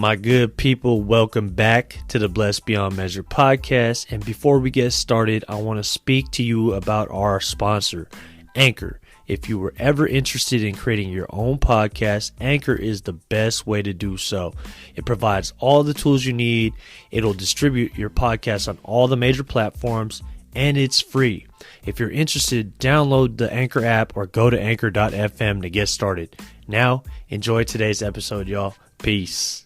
My good people, welcome back to the Blessed Beyond Measure podcast. And before we get started, I want to speak to you about our sponsor, Anchor. If you were ever interested in creating your own podcast, Anchor is the best way to do so. It provides all the tools you need. It'll distribute your podcast on all the major platforms, and it's free. If you're interested, download the Anchor app or go to anchor.fm to get started. Now, enjoy today's episode, y'all. Peace.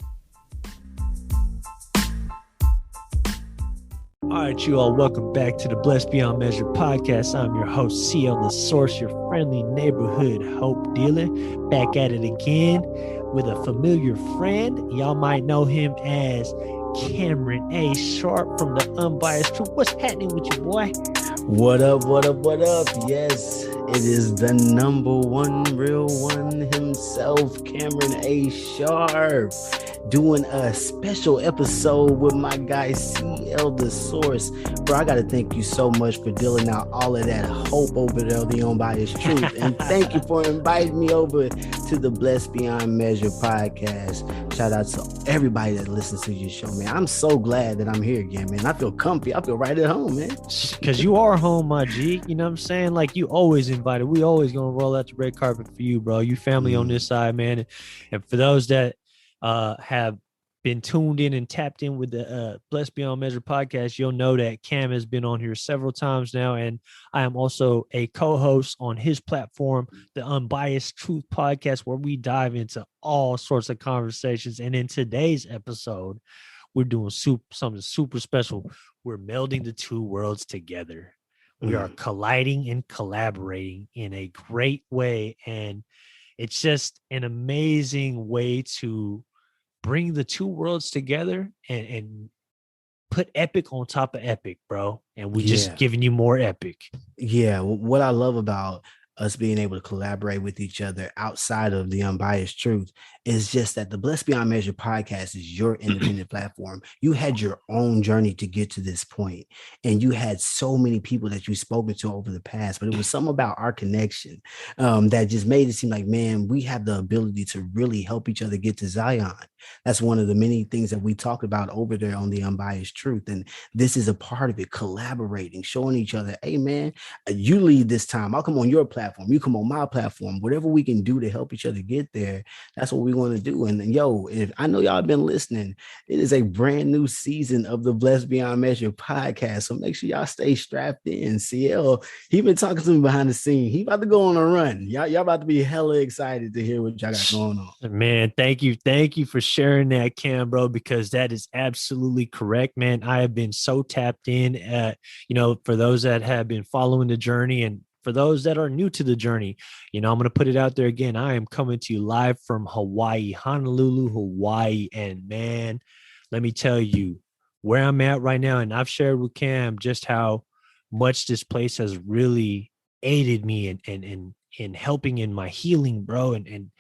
All right, you all, welcome back to the Blessed Beyond Measure podcast. I'm your host, CL The Source, your friendly neighborhood hope dealer. Back at it again with a familiar friend. Y'all might know him as Cameron A. Sharpe from the Unbiased Truth. What's happening with you, boy? What up, what up, what up? Yes, it is the number one real one himself, Cameron A. Sharpe, doing a special episode with my guy CL The Source. Bro, I got to thank you so much for dealing out all of that hope over there on the Unbiased Truth. And thank you for inviting me over to the Blessed Beyond Measure podcast. Shout out to everybody that listens to your show, man. I'm so glad that I'm here again, man. I feel comfy. I feel right at home, man. Because you are home, my G. You know what I'm saying? Like, you always invited. We always going to roll out the red carpet for you, bro. You family on this side, man. And for those that have been tuned in and tapped in with the Blessed Beyond Measure podcast, you'll know that Cam has been on here several times now, and I am also a co-host on his platform, the Unbiased Truth podcast, where we dive into all sorts of conversations. And in today's episode, we're doing something super special. We're melding the two worlds together. We are colliding and collaborating in a great way, and it's just an amazing way to bring the two worlds together and put epic on top of epic, bro. And we just giving you more epic. Yeah. What I love about us being able to collaborate with each other outside of the Unbiased Truth is just that the Blessed Beyond Measure podcast is your independent platform. You had your own journey to get to this point, and you had so many people that you've spoken to over the past, but it was something about our connection that just made it seem like, man, we have the ability to really help each other get to Zion. That's one of the many things that we talk about over there on the Unbiased Truth. And this is a part of it, collaborating, showing each other, hey, man, you lead this time. I'll come on your platform. You come on my platform. Whatever we can do to help each other get there, that's what we want to do. And yo, if I know y'all been listening, it is a brand new season of the Blessed Beyond Measure podcast. So make sure y'all stay strapped in. CL, he been talking to me behind the scene. He about to go on a run. Y'all about to be hella excited to hear what y'all got going on. Man, thank you. Thank you for sharing that, Cam, bro, because that is absolutely correct, man. I have been so tapped in at, for those that have been following the journey, and for those that are new to the journey, I'm going to put it out there again. I am coming to you live from Hawaii, Honolulu, Hawaii. And man, let me tell you where I'm at right now. And I've shared with Cam just how much this place has really aided me in helping in my healing, bro, and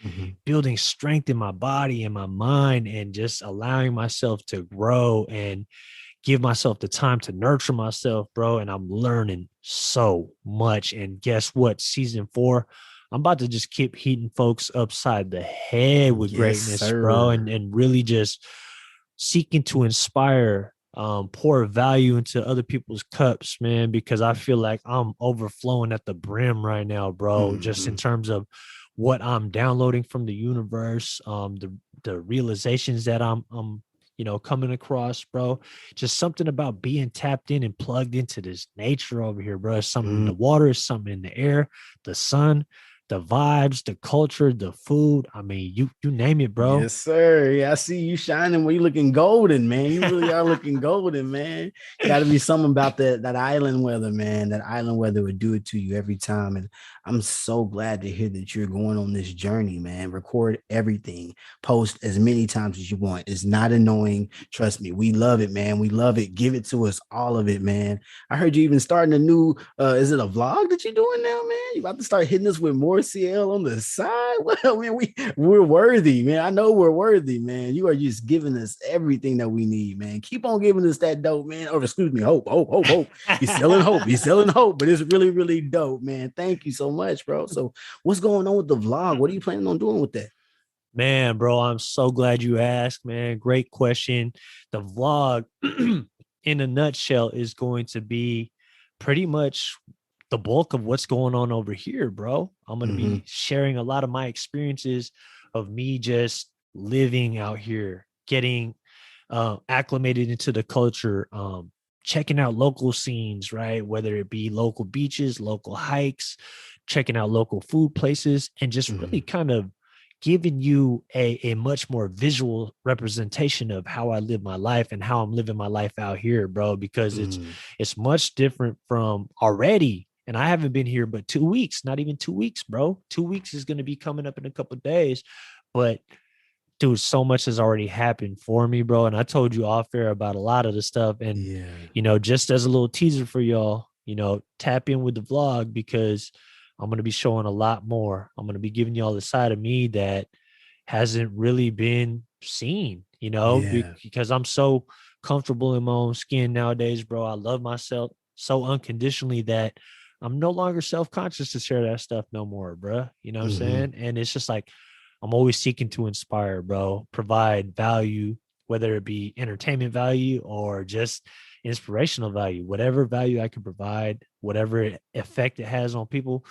building strength in my body and my mind, and just allowing myself to grow and give myself the time to nurture myself, bro. And I'm learning so much. And guess what? Season 4, I'm about to just keep hitting folks upside the head with greatness, sir, bro. And really just seeking to inspire, pour value into other people's cups, man, because I feel like I'm overflowing at the brim right now, bro, just in terms of what I'm downloading from the universe, the realizations that I'm coming across, bro. Just something about being tapped in and plugged into this nature over here, bro. It's something in the water, it's something in the air, the sun, the vibes, the culture, the food. I mean, you name it, bro. Yes, sir. Yeah, I see you shining when you looking golden, man. You really are looking golden, man. Got to be something about that island weather, man. That island weather would do it to you every time. And I'm so glad to hear that you're going on this journey, man. Record everything. Post as many times as you want. It's not annoying. Trust me. We love it, man. We love it. Give it to us, all of it, man. I heard you even starting a new, is it a vlog that you're doing now, man? You about to start hitting us with more CL on the side? Well, man, we're worthy, man. I know we're worthy, man. You are just giving us everything that we need, man. Keep on giving us that dope, man. Or excuse me, hope. He's selling hope. He's selling hope, but it's really, really dope, man. Thank you so much, bro. So what's going on with the vlog? What are you planning on doing with that? Man, bro, I'm so glad you asked, man. Great question. The vlog, in a nutshell, is going to be pretty much the bulk of what's going on over here, bro. I'm going to Mm-hmm. be sharing a lot of my experiences of me just living out here, getting acclimated into the culture, checking out local scenes, right? Whether it be local beaches, local hikes, checking out local food places, and just Mm-hmm. really kind of giving you a much more visual representation of how I live my life and how I'm living my life out here, bro, because Mm-hmm. it's much different from already. And I haven't been here but 2 weeks, not even 2 weeks, bro. 2 weeks is going to be coming up in a couple of days. But dude, so much has already happened for me, bro. And I told you off air about a lot of the stuff. And, Yeah. just as a little teaser for y'all, tap in with the vlog because I'm going to be showing a lot more. I'm going to be giving y'all the side of me that hasn't really been seen, Yeah. because I'm so comfortable in my own skin nowadays, bro. I love myself so unconditionally that I'm no longer self-conscious to share that stuff no more, bro. You know what I'm Mm-hmm. saying? And it's just like, I'm always seeking to inspire, bro, provide value, whether it be entertainment value or just inspirational value, whatever value I can provide, whatever effect it has on people,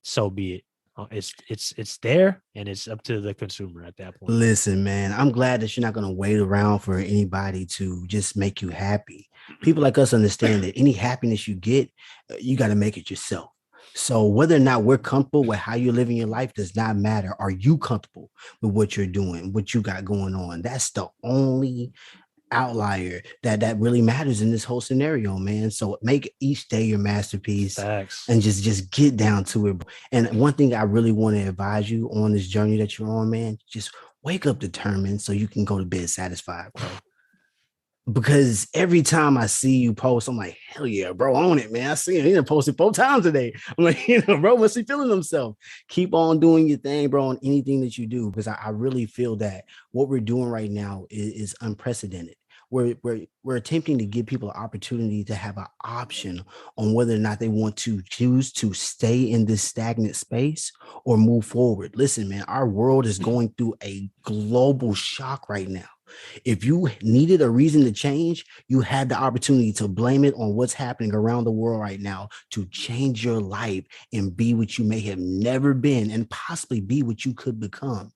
so be it. It's there, and it's up to the consumer at that point. Listen, man, I'm glad that you're not going to wait around for anybody to just make you happy. People like us understand that any happiness you get, you got to make it yourself. So whether or not we're comfortable with how you're living your life does not matter. Are you comfortable with what you're doing, what you got going on? That's the only outlier that really matters in this whole scenario, man. So make each day your masterpiece Facts. and just get down to it. And one thing I really want to advise you on this journey that you're on, man, just wake up determined so you can go to bed satisfied, bro. Because every time I see you post, I'm like, hell yeah, bro, own it, man. I see him. He done posted 4 times today. I'm like, bro, must be feeling himself. Keep on doing your thing, bro, on anything that you do. Because I really feel that what we're doing right now is unprecedented. We're attempting to give people an opportunity to have an option on whether or not they want to choose to stay in this stagnant space or move forward. Listen, man, our world is going through a global shock right now. If you needed a reason to change, you had the opportunity to blame it on what's happening around the world right now to change your life and be what you may have never been and possibly be what you could become.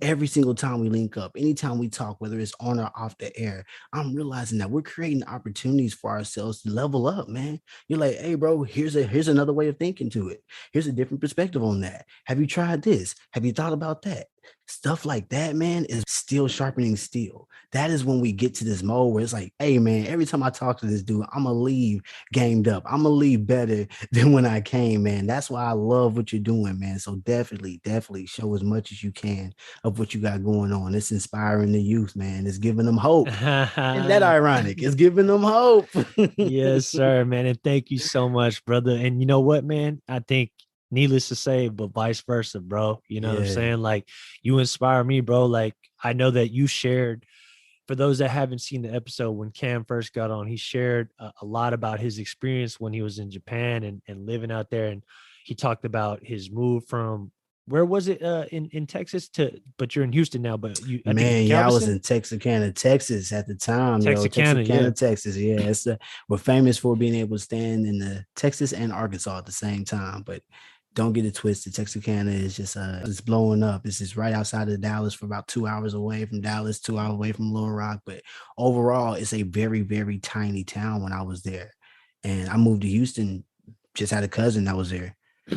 Every single time we link up, anytime we talk, whether it's on or off the air, I'm realizing that we're creating opportunities for ourselves to level up, man. You're like, hey, bro, here's another way of thinking to it. Here's a different perspective on that. Have you tried this? Have you thought about that? Stuff like that, man, is still sharpening steel. That is when we get to this mode where it's like, hey, man, every time I talk to this dude, I'm gonna leave gamed up. I'm gonna leave better than when I came, man. That's why I love what you're doing, man. So definitely show as much as you can of what you got going on. It's inspiring the youth, man. It's giving them hope. Isn't that ironic? It's giving them hope. Yes, sir, man. And thank you so much, brother. And you know what, man? I think needless to say, but vice versa, bro. You know what I'm Yeah, saying? Like, you inspire me, bro. Like, I know that you shared, for those that haven't seen the episode when Cam first got on, he shared a lot about his experience when he was in Japan and living out there. And he talked about his move from, where was it, in Texas to, but you're in Houston now, but I think man. Yeah, I was Galveston, in Texarkana, Texas at the time, yo. Texarkana. Texarkana, Yeah. Texas. Yeah, we're famous for being able to stand in the Texas and Arkansas at the same time. But don't get it twisted. Texarkana is just it's blowing up. It's just right outside of Dallas, for about 2 hours away from Dallas, 2 hours away from Little Rock. But overall, it's a very, very tiny town when I was there. And I moved to Houston, just had a cousin that was there,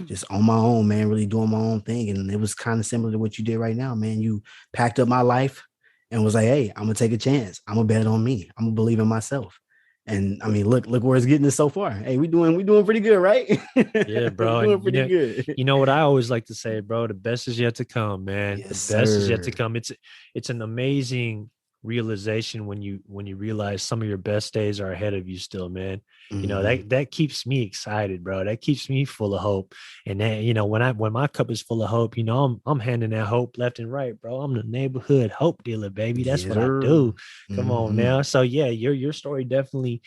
just on my own, man, really doing my own thing. And it was kind of similar to what you did right now, man. You packed up my life and was like, hey, I'm gonna take a chance. I'm gonna bet on me. I'm gonna believe in myself. And I mean, look where it's getting us so far. Hey, we doing pretty good, right? Yeah, We bro. doing And pretty good. you know what I always like to say, bro, the best is yet to come, man. The Yes, best is yet to sir. come. It's an amazing realization when you realize some of your best days are ahead of you still, man. Mhm. That keeps me excited, bro. That keeps me full of hope. And then, when my cup is full of hope, I'm handing that hope left and right, bro. I'm the neighborhood hope dealer, baby. That's Yes, what I sir. do. Come on Mhm. now. So yeah, your story definitely,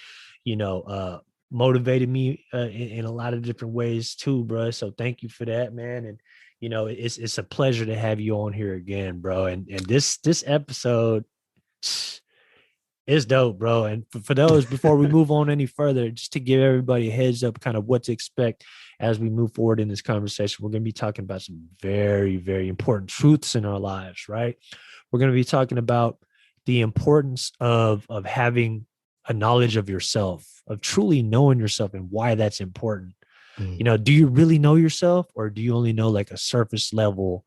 you know, uh motivated me in a lot of different ways too, bro. So thank you for that, man. And it's a pleasure to have you on here again, bro. And this episode is dope, bro. And for those, before we move on any further, just to give everybody a heads up, kind of what to expect as we move forward in this conversation, we're going to be talking about some very, very important truths in our lives, right? We're going to be talking about the importance of having a knowledge of yourself, of truly knowing yourself and why that's important. Do you really know yourself, or do you only know like a surface level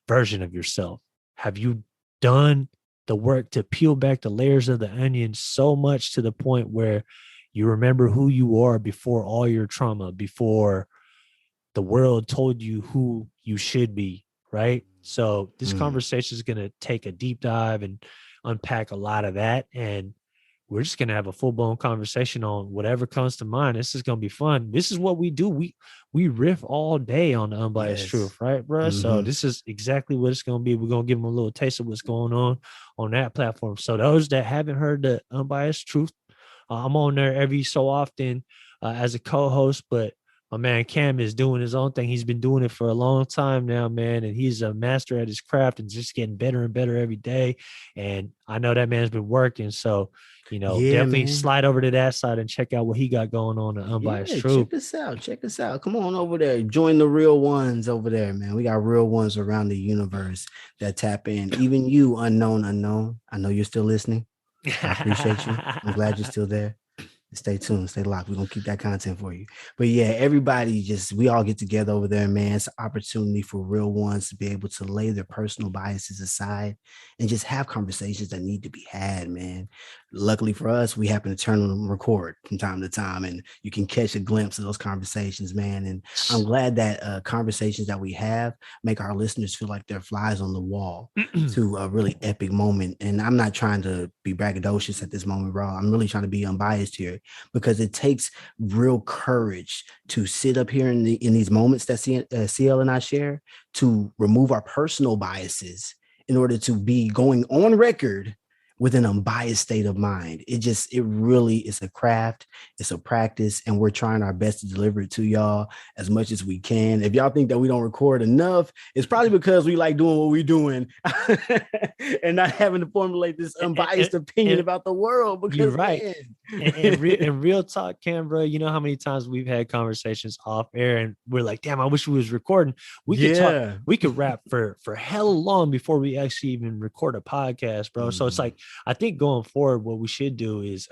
version of yourself? Have you done the work to peel back the layers of the onion so much to the point where you remember who you are before all your trauma, before the world told you who you should be, right? So this conversation is going to take a deep dive and unpack a lot of that. And we're just going to have a full-blown conversation on whatever comes to mind. This is going to be fun. This is what we do. We riff all day on the unbiased truth, right, bro? So this is exactly what it's going to be. We're going to give them a little taste of what's going on that platform. So those that haven't heard the unbiased truth, I'm on there every so often as a co-host, but my man Cam is doing his own thing. He's been doing it for a long time now, man. And he's a master at his craft and just getting better and better every day. And I know that man's been working. So, definitely slide over to that side and check out what he got going on in Unbiased Truth. Check us out. Come on over there. Join the real ones over there, man. We got real ones around the universe that tap in. Even you, unknown. I know you're still listening. I appreciate you. I'm glad you're still there. Stay tuned, stay locked. We're gonna keep that content for you. But yeah, everybody we all get together over there, man. It's an opportunity for real ones to be able to lay their personal biases aside and just have conversations that need to be had, man. Luckily for us, we happen to turn on and record from time to time, and you can catch a glimpse of those conversations, man. And I'm glad that conversations that we have make our listeners feel like they're flies on the wall to a really epic moment. And I'm not trying to be braggadocious at this moment, bro. I'm really trying to be unbiased here, because it takes real courage to sit up here in these moments that CL and I share, to remove our personal biases in order to be going on record with an unbiased state of mind. It really is a craft, it's a practice, and we're trying our best to deliver it to y'all as much as we can. If y'all think that we don't record enough, it's probably because we like doing what we're doing and not having to formulate this unbiased opinion about the world. Because you're right. And real talk, Cam, bro, you know how many times we've had conversations off air and we're like, damn, I wish we was recording. We could talk, we could rap for hella long before we actually even record a podcast, bro. So it's like, I think going forward, what we should do is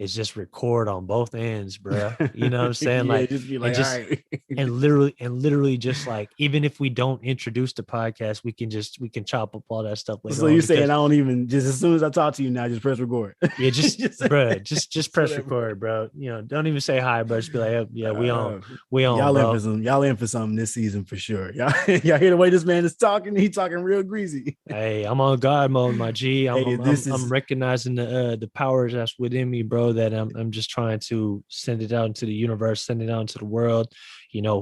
just record on both ends, bro. You know what I'm saying? Like, just be like, all right. and literally just like, even if we don't introduce the podcast, we can chop up all that stuff later. So you're saying I don't even, just as soon as I talk to you now, just press record? Yeah, just press record, bro. Don't even say hi, bro. Just be like, yeah, we on, y'all bro. Y'all in for something this season for sure. Y'all hear the way this man is talking? He talking real greasy. Hey, I'm on God mode, my G. I'm recognizing the powers that's within me, bro, that I'm just trying to send it out into the universe, send it out into the world,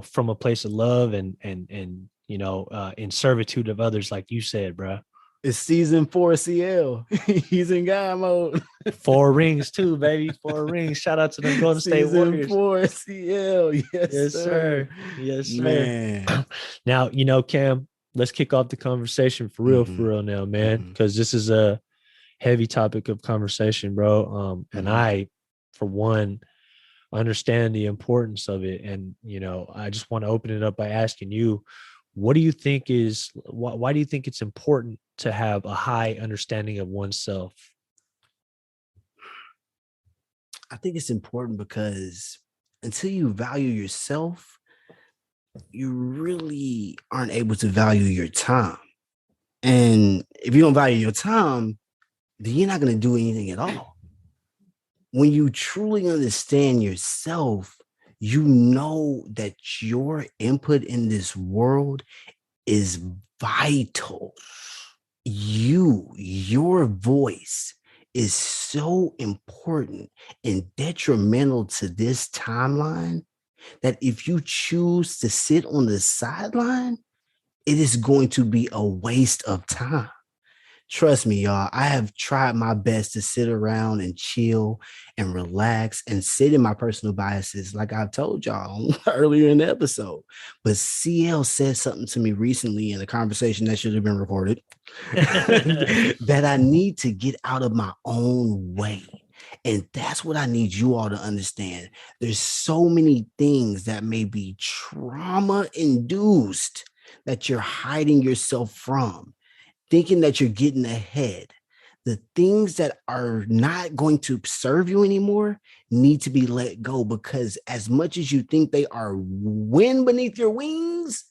from a place of love and in servitude of others, like you said, bro. It's season 4 CL. He's in God mode. 4 rings too, baby. 4 rings. Shout out to the Golden State Warriors. Season 4 CL. Yes, sir. Yes, sir. Man. Now, Cam, let's kick off the conversation for real now, man, because this is a heavy topic of conversation, bro. And I, for one, understand the importance of it. And, I just want to open it up by asking you, what do you think why do you think it's important to have a high understanding of oneself? I think it's important because until you value yourself, you really aren't able to value your time. And if you don't value your time, then you're not going to do anything at all. When you truly understand yourself, you know that your input in this world is vital. Your voice is so important and detrimental to this timeline that if you choose to sit on the sideline, it is going to be a waste of time. Trust me, y'all. I have tried my best to sit around and chill and relax and sit in my personal biases, like I've told y'all earlier in the episode. But CL said something to me recently in a conversation that should have been recorded that I need to get out of my own way. And that's what I need you all to understand. There's so many things that may be trauma induced that you're hiding yourself from, thinking that you're getting ahead. The things that are not going to serve you anymore need to be let go, because as much as you think they are wind beneath your wings,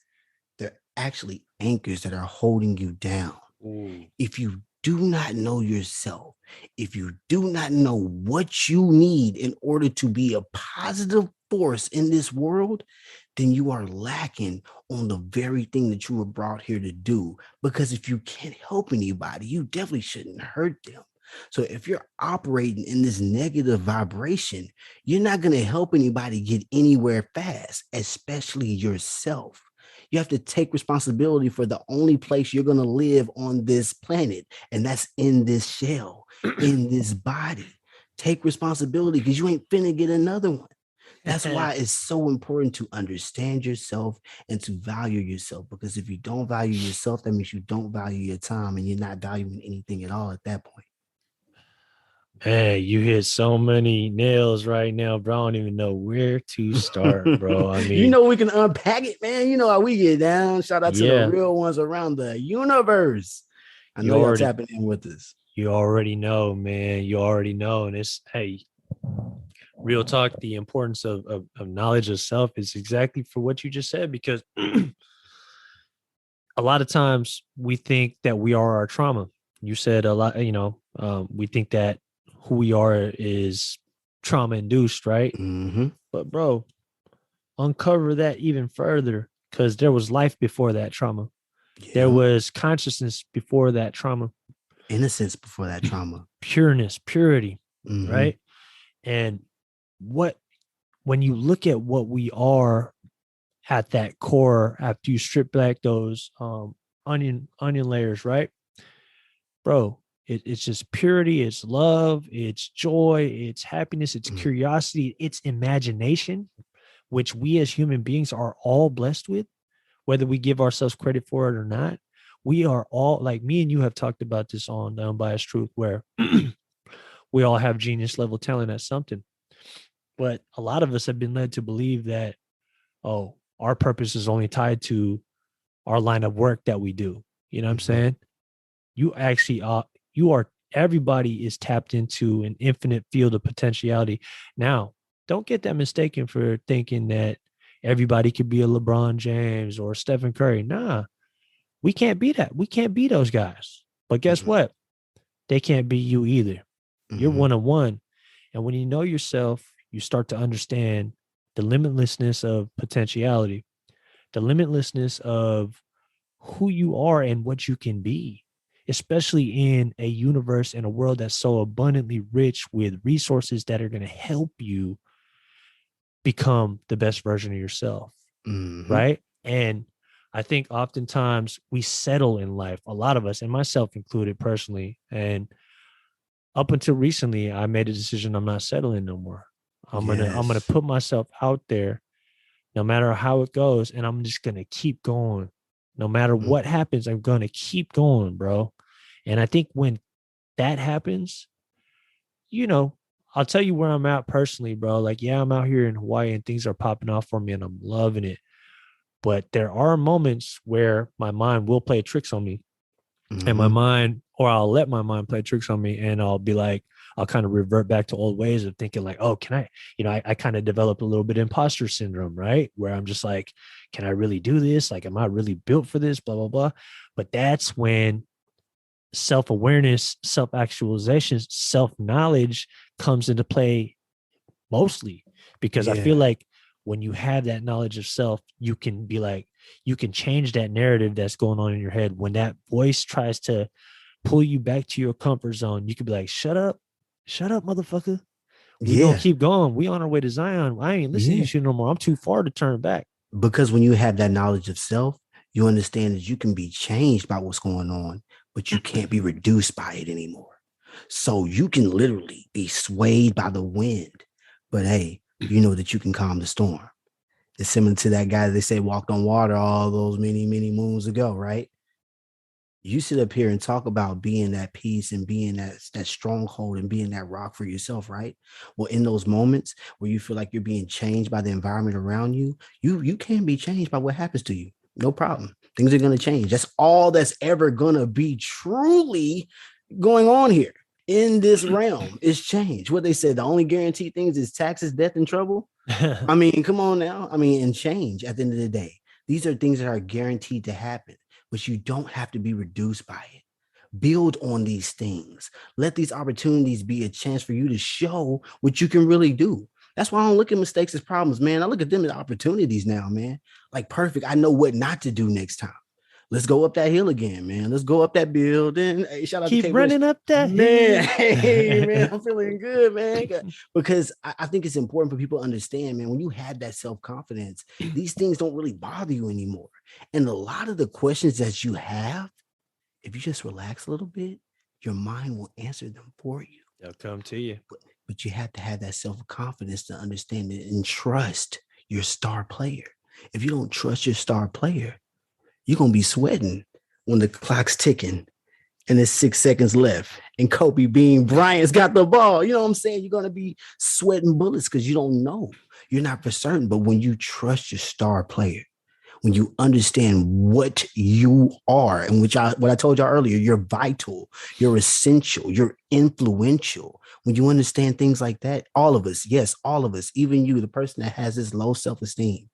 they're actually anchors that are holding you down. Ooh. If you do not know yourself, if you do not know what you need in order to be a positive force in this world, then you are lacking on the very thing that you were brought here to do. Because if you can't help anybody, you definitely shouldn't hurt them. So if you're operating in this negative vibration, you're not going to help anybody get anywhere fast, especially yourself. You have to take responsibility for the only place you're going to live on this planet, and that's in this shell, in this body. Take responsibility, because you ain't finna get another one. That's why it's so important to understand yourself and to value yourself, because if you don't value yourself, that means you don't value your time, and you're not valuing anything at all at that point. Hey, you hit so many nails right now, bro. I don't even know where to start, bro. I mean, we can unpack it, man. You know how we get down. Shout out to the real ones around the universe. I know y'all tapping in with us. You already know, man. You already know. And it's, hey, real talk, the importance of knowledge of self is exactly for what you just said, because a lot of times we think that we are our trauma. You said a lot, we think that who we are is trauma induced, right? Mm-hmm. But bro, uncover that even further, because there was life before that trauma. Yeah. There was consciousness before that trauma. Innocence before that trauma. Pureness, purity, right? And when you look at what we are at that core, after you strip back those onion layers, right? Bro, it's just purity, it's love, it's joy, it's happiness, it's curiosity, it's imagination, which we as human beings are all blessed with, whether we give ourselves credit for it or not. We are all, like me and you have talked about this on the Unbiased Truth, where we all have genius level talent at something. But a lot of us have been led to believe that, oh, our purpose is only tied to our line of work that we do. You know what I'm saying? You actually everybody is tapped into an infinite field of potentiality. Now, don't get that mistaken for thinking that everybody could be a LeBron James or Stephen Curry. Nah, we can't be that. We can't be those guys. But guess what? They can't be you either. You're one-on-one. And when you know yourself, you start to understand the limitlessness of potentiality, the limitlessness of who you are and what you can be, especially in a universe and a world that's so abundantly rich with resources that are going to help you become the best version of yourself. Right? And I think oftentimes we settle in life, a lot of us, and myself included personally. And up until recently, I made a decision I'm not settling no more. I'm gonna put myself out there no matter how it goes, and I'm just gonna keep going. No matter what happens, I'm gonna keep going, bro. And I think when that happens, I'll tell you where I'm at personally, bro. Like, yeah, I'm out here in Hawaii and things are popping off for me and I'm loving it. But there are moments where my mind will play tricks on me, and my mind, or I'll let my mind play tricks on me, and I'll be like, I'll kind of revert back to old ways of thinking like, oh, can I kind of developed a little bit of imposter syndrome, right? Where I'm just like, can I really do this? Like, am I really built for this? Blah, blah, blah. But that's when self-awareness, self-actualization, self-knowledge comes into play mostly, because I feel like when you have that knowledge of self, you can be like, you can change that narrative that's going on in your head. When that voice tries to pull you back to your comfort zone, you could be like, shut up, motherfucker. We gonna keep going. We on our way to Zion. I ain't listening to you no more. I'm too far to turn back. Because when you have that knowledge of self, you understand that you can be changed by what's going on, but you can't be reduced by it anymore. So you can literally be swayed by the wind, but hey, you know that you can calm the storm. It's similar to that guy they say walked on water all those many, many moons ago, right? You sit up here and talk about being that peace and being that stronghold and being that rock for yourself, right? Well, in those moments where you feel like you're being changed by the environment around you, you can be changed by what happens to you. No problem. Things are going to change. That's all that's ever going to be truly going on here in this realm is change. What they said, the only guaranteed things is taxes, death, and trouble. I mean, come on now. I mean, and change at the end of the day. These are things that are guaranteed to happen, but you don't have to be reduced by it. Build on these things. Let these opportunities be a chance for you to show what you can really do. That's why I don't look at mistakes as problems, man. I look at them as opportunities now, man. Like, perfect. I know what not to do next time. Let's go up that hill again, man. Let's go up that building. Hey, shout out to Keep K West. running up that Man, hill. hey, man, I'm feeling good, man. Because I think it's important for people to understand, man, when you have that self-confidence, these things don't really bother you anymore. And a lot of the questions that you have, if you just relax a little bit, your mind will answer them for you. They'll come to you. But you have to have that self-confidence to understand it and trust your star player. If you don't trust your star player, you're going to be sweating when the clock's ticking and there's 6 seconds left and Kobe Bryant's got the ball. You know what I'm saying? You're going to be sweating bullets because you don't know. You're not for certain. But when you trust your star player, when you understand what you are and what I told y'all earlier, you're vital, you're essential, you're influential. When you understand things like that, all of us, yes, all of us, even you, the person that has this low self-esteem,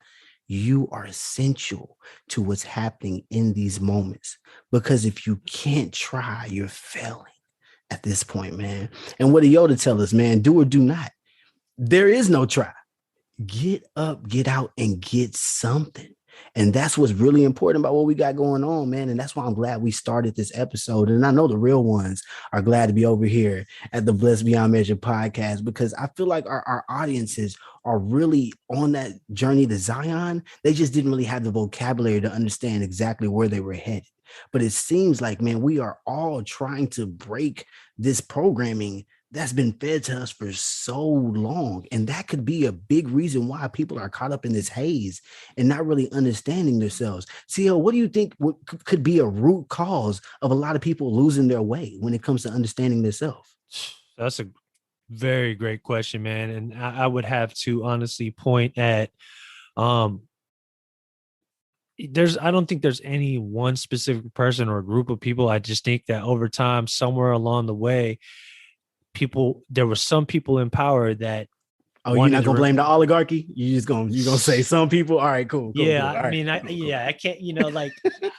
you are essential to what's happening in these moments. Because if you can't try, you're failing at this point, man. And what did Yoda tell us, man? Do or do not. There is no try. Get up, get out, and get something. And that's what's really important about what we got going on, man. And that's why I'm glad we started this episode. And I know the real ones are glad to be over here at the Blessed Beyond Measure podcast, because I feel like our audiences are really on that journey to Zion. They just didn't really have the vocabulary to understand exactly where they were headed. But it seems like, man, we are all trying to break this programming that's been fed to us for so long. And that could be a big reason why people are caught up in this haze and not really understanding themselves. CEO, what do you think could be a root cause of a lot of people losing their way when it comes to understanding themselves? That's a very great question, man. And I would have to honestly point at I don't think there's any one specific person or group of people. I just think that over time, somewhere along the way, there were some people in power that. Oh, you're not gonna blame the oligarchy? You're gonna say some people. All right, cool. Yeah, cool. I mean, I can't, like,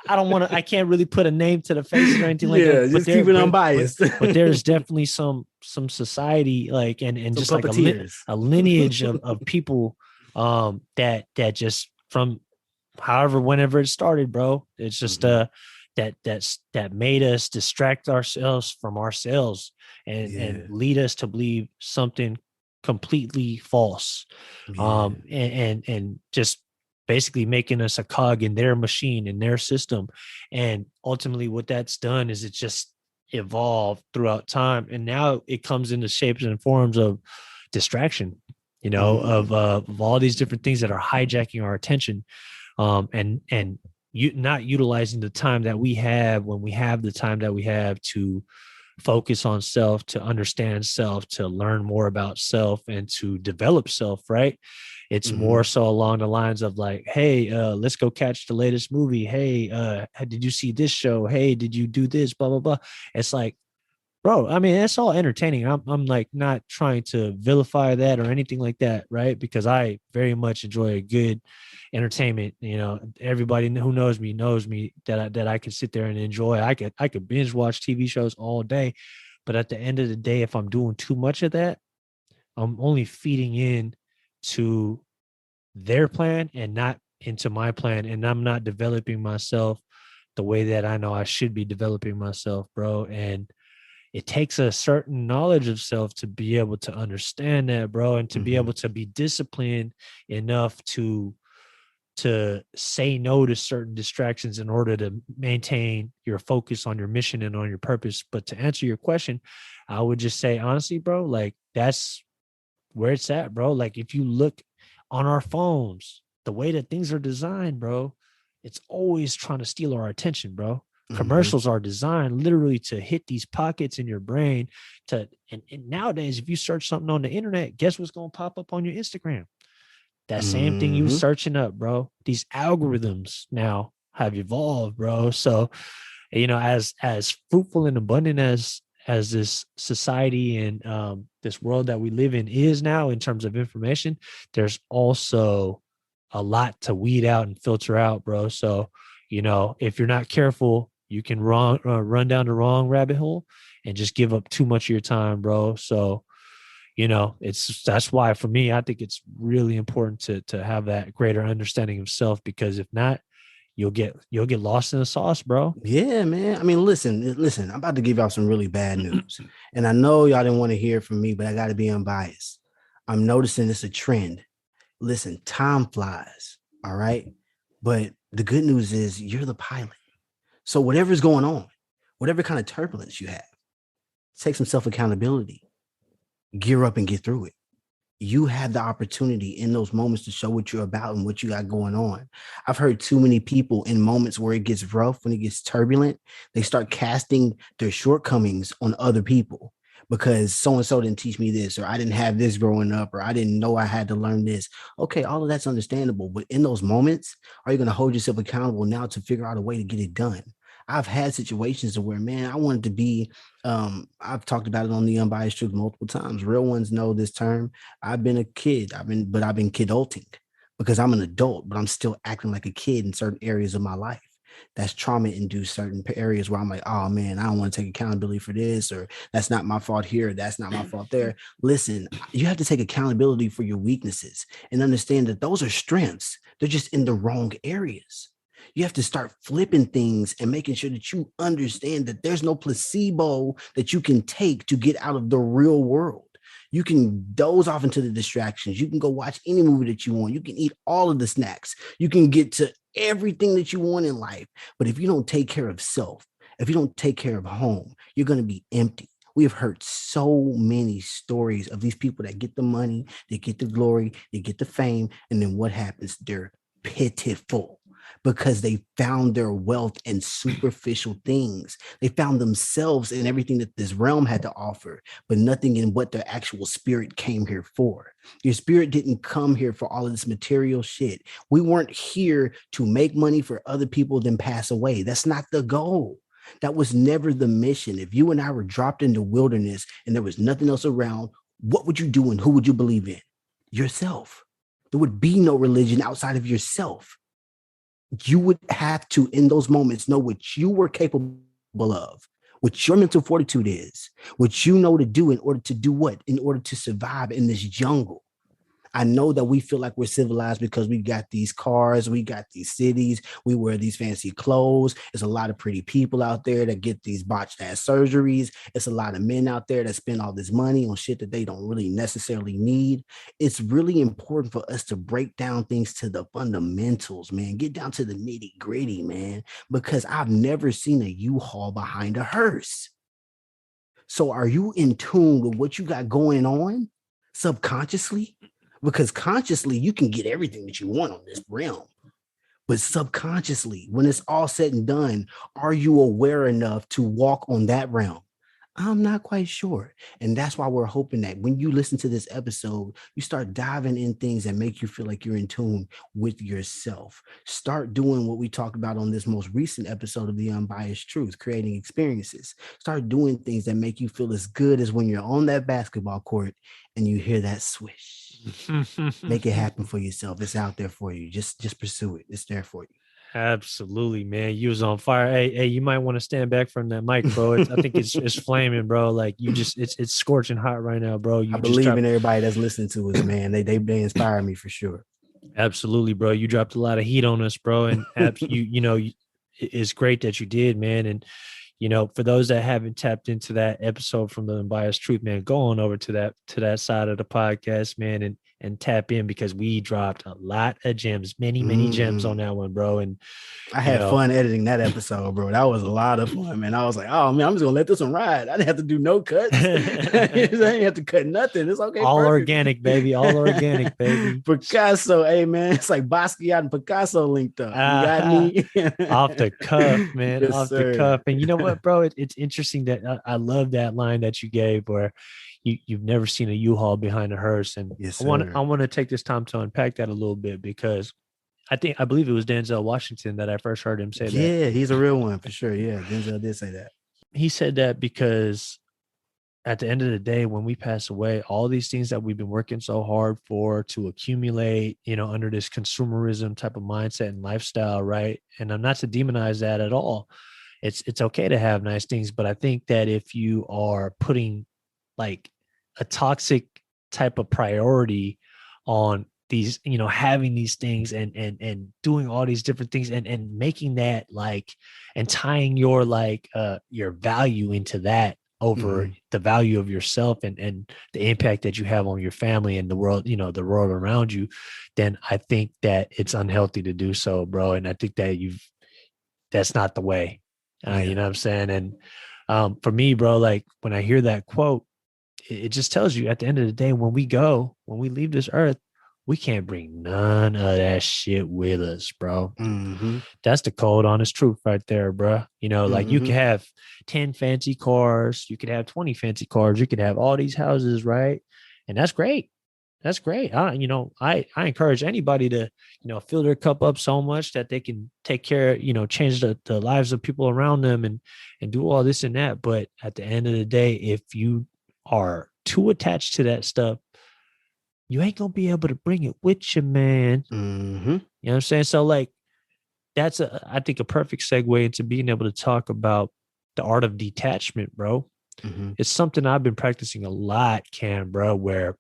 I can't really put a name to the face or anything like that. Just keep it unbiased. But there's definitely some society, like, and some just like a lineage of people, that just from whenever it started, bro. It's just that made us distract ourselves from ourselves and lead us to believe something completely false, and just basically making us a cog in their machine, in their system. And ultimately what that's done is it just evolved throughout time, and now it comes into shapes and forms of distraction, of all these different things that are hijacking our attention, and you not utilizing the time that we have when we have the time that we have to focus on self, to understand self, to learn more about self, and to develop self, right? It's more so along the lines of like, hey, let's go catch the latest movie. Hey, did you see this show? Hey, did you do this? Blah, blah, blah. It's like, bro, I mean, it's all entertaining. I'm like not trying to vilify that or anything like that, right? Because I very much enjoy a good entertainment. Everybody who knows me that I can sit there and enjoy. I could binge watch TV shows all day, but at the end of the day, if I'm doing too much of that, I'm only feeding in to their plan and not into my plan, and I'm not developing myself the way that I know I should be developing myself, bro. And it takes a certain knowledge of self to be able to understand that, bro, and to be able to be disciplined enough to to say no to certain distractions in order to maintain your focus on your mission and on your purpose. But to answer your question, I would just say, honestly, bro, like that's where it's at, bro. Like if you look on our phones, the way that things are designed, bro, it's always trying to steal our attention, bro. Commercials are designed literally to hit these pockets in your brain and nowadays, if you search something on the internet, guess what's going to pop up on your Instagram? That same thing you searching up, bro. These algorithms now have evolved, bro. So, as fruitful and abundant as this society and this world that we live in is now in terms of information, there's also a lot to weed out and filter out, bro. So, if you're not careful, you can run down the wrong rabbit hole and just give up too much of your time, bro. So, that's why for me, I think it's really important to have that greater understanding of self, because if not, you'll get lost in the sauce, bro. Yeah, man. I mean, listen, I'm about to give y'all some really bad news. And I know y'all didn't want to hear from me, but I got to be unbiased. I'm noticing it's a trend. Listen, time flies, all right? But the good news is you're the pilot. So whatever's going on, whatever kind of turbulence you have, take some self-accountability. Gear up and get through it. You have the opportunity in those moments to show what you're about and what you got going on. I've heard too many people in moments where it gets rough, when it gets turbulent, they start casting their shortcomings on other people because so-and-so didn't teach me this, or I didn't have this growing up, or I didn't know I had to learn this. Okay, all of that's understandable. But in those moments, are you going to hold yourself accountable now to figure out a way to get it done? I've had situations where, man, I wanted to be, I've talked about it on the Unbiased Truth multiple times. Real ones know this term. I've been a kid. I've been kidulting because I'm an adult, but I'm still acting like a kid in certain areas of my life. That's trauma induced certain areas where I'm like, oh man, I don't want to take accountability for this, or that's not my fault here. That's not my fault there. Listen, you have to take accountability for your weaknesses and understand that those are strengths. They're just in the wrong areas. You have to start flipping things and making sure that you understand that there's no placebo that you can take to get out of the real world. You can doze off into the distractions. You can go watch any movie that you want. You can eat all of the snacks. You can get to everything that you want in life. But if you don't take care of self, if you don't take care of home, you're going to be empty. We have heard so many stories of these people that get the money, they get the glory, they get the fame, and then what happens? They're pitiful, because they found their wealth in superficial things. They found themselves in everything that this realm had to offer, but nothing in what their actual spirit came here for. Your spirit didn't come here for all of this material shit. We weren't here to make money for other people, then pass away. That's not the goal. That was never the mission. If you and I were dropped in the wilderness and there was nothing else around, what would you do and who would you believe in? Yourself. There would be no religion outside of yourself. You would have to, in those moments, know what you were capable of, what your mental fortitude is, what you know to do in order to do what? In order to survive in this jungle. I know that we feel like we're civilized because we got these cars, we got these cities, we wear these fancy clothes. There's a lot of pretty people out there that get these botched ass surgeries. It's a lot of men out there that spend all this money on shit that they don't really necessarily need. It's really important for us to break down things to the fundamentals, man. Get down to the nitty gritty, man, because I've never seen a U-Haul behind a hearse. So are you in tune with what you got going on subconsciously? Because consciously, you can get everything that you want on this realm. But subconsciously, when it's all said and done, are you aware enough to walk on that realm? I'm not quite sure. And that's why we're hoping that when you listen to this episode, you start diving in things that make you feel like you're in tune with yourself. Start doing what we talked about on this most recent episode of The Unbiased Truth, creating experiences. Start doing things that make you feel as good as when you're on that basketball court and you hear that swish. Make it happen for yourself. It's out there for you. Just pursue it. It's there for you. Absolutely, man. You was on fire. Hey, you might want to stand back from that mic, bro. I think it's flaming, bro. Like you just it's scorching hot right now, bro. I believe in everybody that's listening to us, man. They inspire me for sure. Absolutely, bro. You dropped a lot of heat on us, bro. And it's great that you did, man. And for those that haven't tapped into that episode from the Unbiased Truth, man, go on over to that side of the podcast, man, and and tap in because we dropped a lot of gems, many gems on that one, bro. And I had fun editing that episode, bro. That was a lot of fun, man. I was like, oh man, I'm just gonna let this one ride. I didn't have to do no cuts. I didn't have to cut nothing. It's okay. All perfect. organic, baby. All organic, baby. Picasso, hey man. It's like Basquiat and Picasso linked up. You got me? Off the cuff, man. Yes, off sir. the cuff. And you know what, bro? It's interesting that I love that line that you gave where you've never seen a U-Haul behind a hearse. And Yes, I want to take this time to unpack that a little bit because I believe it was Denzel Washington that I first heard him say that. Yeah, he's a real one for sure. Yeah, Denzel did say that. He said that because at the end of the day, when we pass away, all these things that we've been working so hard for to accumulate, under this consumerism type of mindset and lifestyle, right? And I'm not to demonize that at all. It's okay to have nice things, but I think that if you are putting like a toxic type of priority on these, having these things and doing all these different things and making that like and tying your your value into that over the value of yourself and the impact that you have on your family and the world, the world around you, then I think that it's unhealthy to do so, bro. And I think that that's not the way, you know what I'm saying? And for me, bro, like when I hear that quote, it just tells you at the end of the day, when we leave this earth, we can't bring none of that shit with us, bro. That's the cold, honest truth right there, bro. Like you could have 10 fancy cars, you could have 20 fancy cars, you could have all these houses, right? And that's great. That's great. I encourage anybody to, fill their cup up so much that they can take care, change the lives of people around them and do all this and that. But at the end of the day, if you are too attached to that stuff, you ain't gonna be able to bring it with you, man. You know what I'm saying? So like, that's I think a perfect segue into being able to talk about the art of detachment, bro. It's something I've been practicing a lot, Cam, bro, where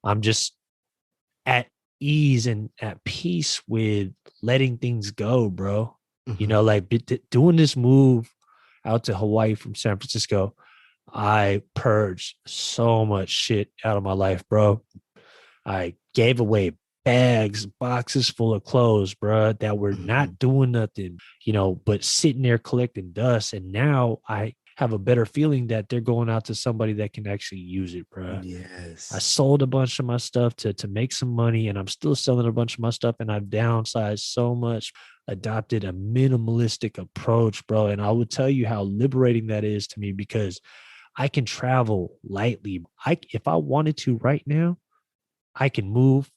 I'm just at ease and at peace with letting things go, bro. Like doing this move out to Hawaii from San Francisco, I purged so much shit out of my life, bro. I gave away bags, boxes full of clothes, bro, that were not doing nothing, but sitting there collecting dust. And now I have a better feeling that they're going out to somebody that can actually use it, bro. Yes. I sold a bunch of my stuff to make some money, and I'm still selling a bunch of my stuff, and I've downsized so much, adopted a minimalistic approach, bro. And I will tell you how liberating that is to me because I can travel lightly. If I wanted to right now, I can move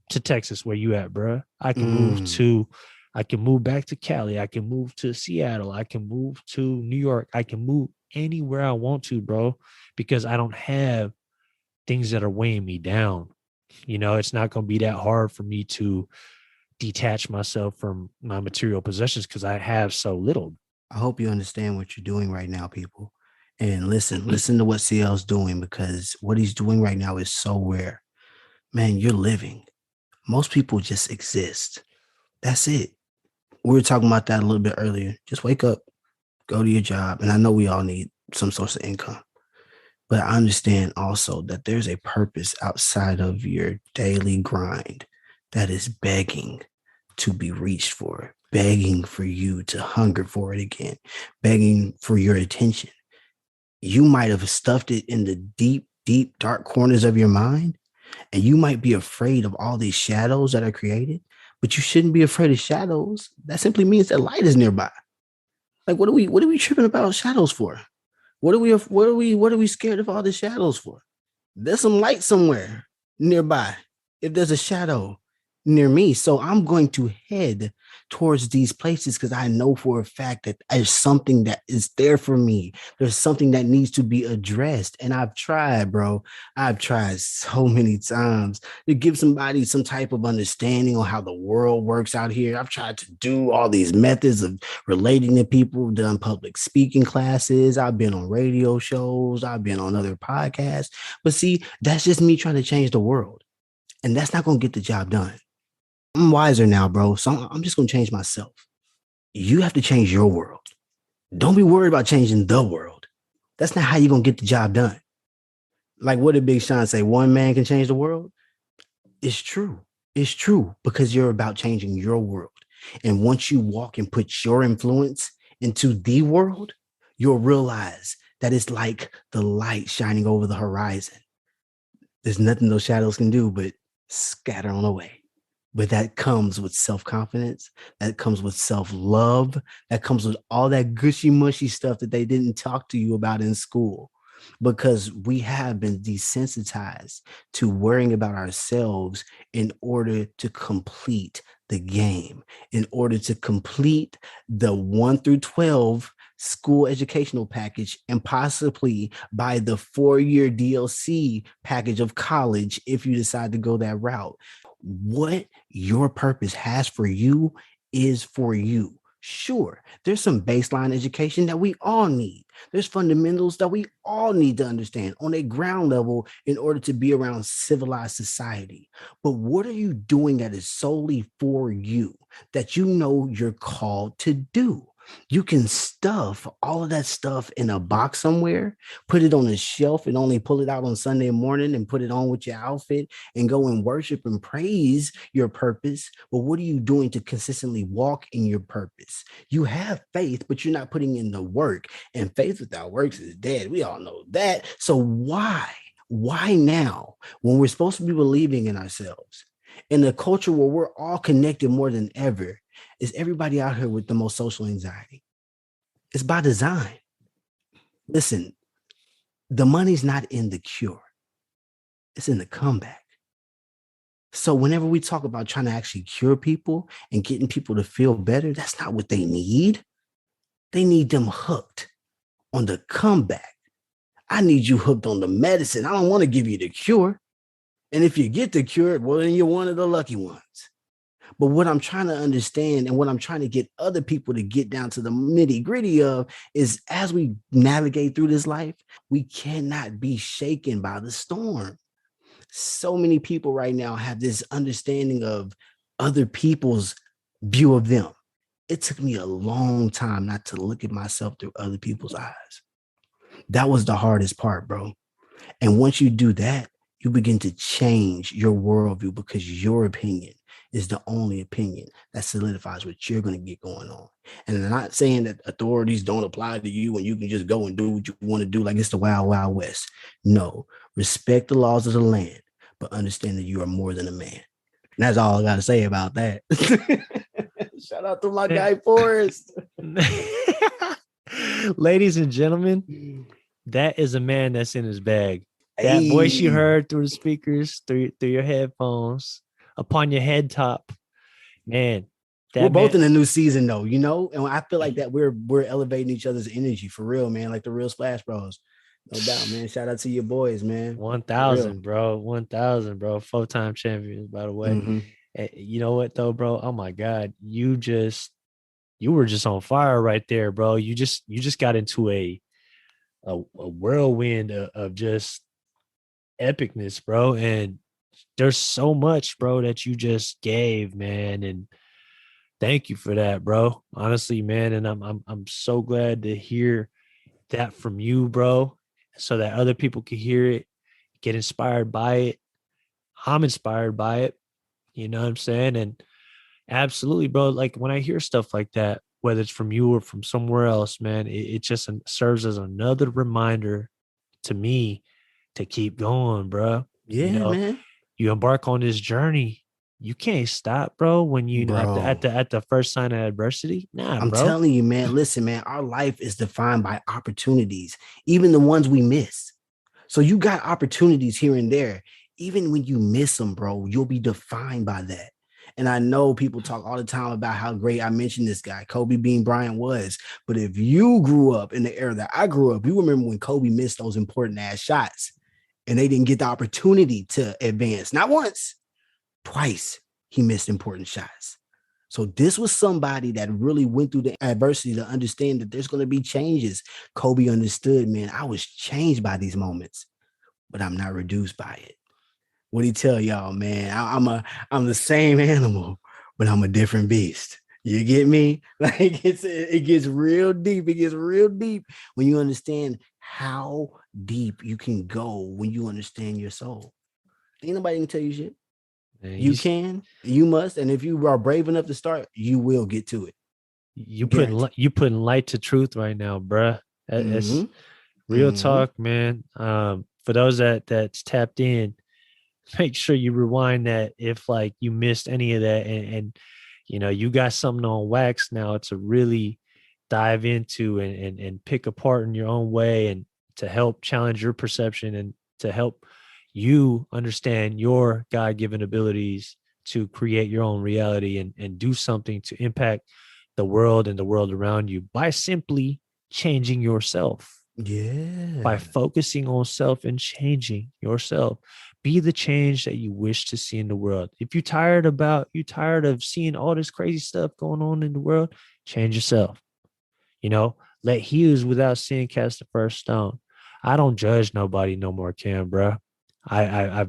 to Texas where you at, bro. I can move back to Cali. I can move to Seattle. I can move to New York. I can move anywhere I want to, bro, because I don't have things that are weighing me down. It's not going to be that hard for me to detach myself from my material possessions because I have so little. I hope you understand what you're doing right now, people. And listen to what CL's doing, because what he's doing right now is so rare. Man, you're living. Most people just exist. That's it. We were talking about that a little bit earlier. Just wake up, go to your job. And I know we all need some source of income. But I understand also that there's a purpose outside of your daily grind that is begging to be reached for, begging for you to hunger for it again, begging for your attention. You might have stuffed it in the deep, deep, dark corners of your mind, and you might be afraid of all these shadows that are created, but you shouldn't be afraid of shadows. That simply means that light is nearby. Like, what are we tripping about shadows for? What are we scared of all the shadows for? There's some light somewhere nearby. If there's a shadow near me, so I'm going to head towards these places because I know for a fact that there's something that is there for me. There's something that needs to be addressed. And I've tried, bro. I've tried so many times to give somebody some type of understanding on how the world works out here. I've tried to do all these methods of relating to people, done public speaking classes. I've been on radio shows. I've been on other podcasts. But see, that's just me trying to change the world. And that's not going to get the job done. I'm wiser now, bro. So I'm just going to change myself. You have to change your world. Don't be worried about changing the world. That's not how you're going to get the job done. Like, what did Big Sean say? One man can change the world? It's true. It's true because you're about changing your world. And once you walk and put your influence into the world, you'll realize that it's like the light shining over the horizon. There's nothing those shadows can do but scatter on away. But that comes with self-confidence. That comes with self-love. That comes with all that gushy mushy stuff that they didn't talk to you about in school. Because we have been desensitized to worrying about ourselves in order to complete the game, in order to complete the 1 through 12 school educational package, and possibly buy the 4-year DLC package of college if you decide to go that route. What your purpose has for you is for you. Sure, there's some baseline education that we all need. There's fundamentals that we all need to understand on a ground level in order to be around civilized society. But what are you doing that is solely for you, that you know you're called to do? You can stuff all of that stuff in a box somewhere, put it on a shelf and only pull it out on Sunday morning and put it on with your outfit and go and worship and praise your purpose. But what are you doing to consistently walk in your purpose? You have faith, but you're not putting in the work. And faith without works is dead. We all know that. So why? Why now, when we're supposed to be believing in ourselves, in a culture where we're all connected more than ever, is everybody out here with the most social anxiety? It's by design. Listen, the money's not in the cure. It's in the comeback. So whenever we talk about trying to actually cure people and getting people to feel better, that's not what they need. They need them hooked on the comeback. I need you hooked on the medicine. I don't want to give you the cure. And if you get the cure, well, then you're one of the lucky ones. But what I'm trying to understand and what I'm trying to get other people to get down to the nitty gritty of is as we navigate through this life, we cannot be shaken by the storm. So many people right now have this understanding of other people's view of them. It took me a long time not to look at myself through other people's eyes. That was the hardest part, bro. And once you do that, you begin to change your worldview because your opinion is the only opinion that solidifies what you're going to get going on. And I'm not saying that authorities don't apply to you and you can just go and do what you want to do like it's the wild, wild west. No, respect the laws of the land, but understand that you are more than a man. And that's all I got to say about that. Shout out to my guy, Forrest. Ladies and gentlemen, that is a man that's in his bag. That voice you heard through the speakers, through your headphones, upon your head top, man. We're both in a new season, though, you know, and I feel like that we're elevating each other's energy for real, man. Like the real Splash Bros, no doubt, man. Shout out to your boys, man. 1,000, bro. 1,000, bro. 4-time champions, by the way. Mm-hmm. You know what, though, bro? Oh my God, you were just on fire right there, bro. You just got into a whirlwind of just epicness, bro. And there's so much, bro, that you just gave, man. And thank you for that, bro. Honestly, man. And I'm so glad to hear that from you, bro, so that other people can hear it, get inspired by it. I'm inspired by it. You know what I'm saying? And absolutely, bro. Like when I hear stuff like that, whether it's from you or from somewhere else, man, it just serves as another reminder to me to keep going, bro. Yeah, you know, man. You embark on this journey, you can't stop, bro. When you know at the first sign of adversity, I'm telling you, man. Listen, man, our life is defined by opportunities, even the ones we miss. So you got opportunities here and there. Even when you miss them, bro, you'll be defined by that. And I know people talk all the time about how great I mentioned this guy, Kobe Bean Bryant was. But if you grew up in the era that I grew up, you remember when Kobe missed those important ass shots and they didn't get the opportunity to advance. Not once, twice he missed important shots. So this was somebody that really went through the adversity to understand that there's going to be changes. Kobe understood, man, I was changed by these moments, but I'm not reduced by it. What do you tell y'all, man? I'm the same animal, but I'm a different beast. You get me? Like it gets real deep. It gets real deep when you understand how deep you can go when you understand your soul. Ain't nobody can tell you shit. And You can, you must, and if you are brave enough to start, you will get to it. Guaranteed. you putting light to truth right now, bruh. It's Mm-hmm. real Mm-hmm. talk, man. For those that's tapped in, make sure you rewind that if like you missed any of that, and you know you got something on wax now to really dive into and pick apart in your own way, and to help challenge your perception, and to help you understand your God-given abilities to create your own reality, and do something to impact the world and the world around you by simply changing yourself, by Yeah. focusing on self and changing yourself. Be the change that you wish to see in the world. If you're tired of seeing all this crazy stuff going on in the world, change yourself. You know, let he who's without sin cast the first stone. I don't judge nobody no more, Cam, bro. I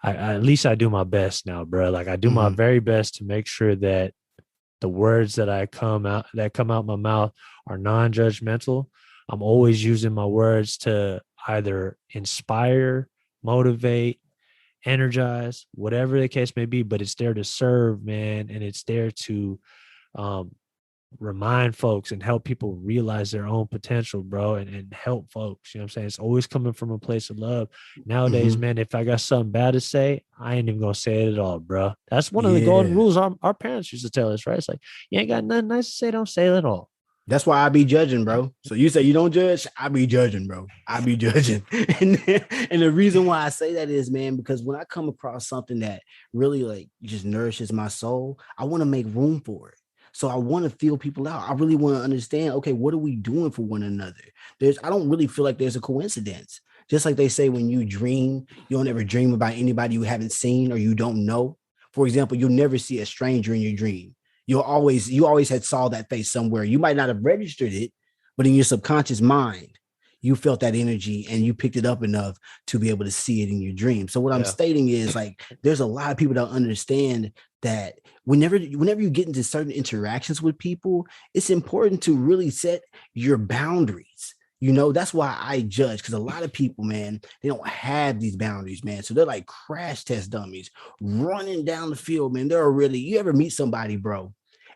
at least I do my best now, bro. Like I do my Mm-hmm. very best to make sure that the words that come out my mouth are non-judgmental. I'm always using my words to either inspire, motivate, energize, whatever the case may be, but it's there to serve, man, and it's there to um, remind folks and help people realize their own potential, bro, and help folks. You know what I'm saying? It's always coming from a place of love. Nowadays, Mm-hmm. man, if I got something bad to say, I ain't even gonna say it at all, bro. That's one of the golden Yeah. rules our parents used to tell us, right? It's like, you ain't got nothing nice to say, don't say it at all. That's why I be judging, bro. So you say you don't judge, I be judging, bro. I be judging. And the reason why I say that is, man, because when I come across something that really like just nourishes my soul, I want to make room for it. So I want to feel people out. I really want to understand, okay, what are we doing for one another? I don't really feel like there's a coincidence. Just like they say, when you dream, you don't ever dream about anybody you haven't seen or you don't know. For example, you'll never see a stranger in your dream. You always had saw that face somewhere. You might not have registered it, but in your subconscious mind, you felt that energy and you picked it up enough to be able to see it in your dream. So what I'm Yeah. stating is, like, there's a lot of people that understand that whenever you get into certain interactions with people, it's important to really set your boundaries. That's why I judge, because a lot of people, man, they don't have these boundaries, man. So they're like crash test dummies running down the field, man. You ever meet somebody, bro,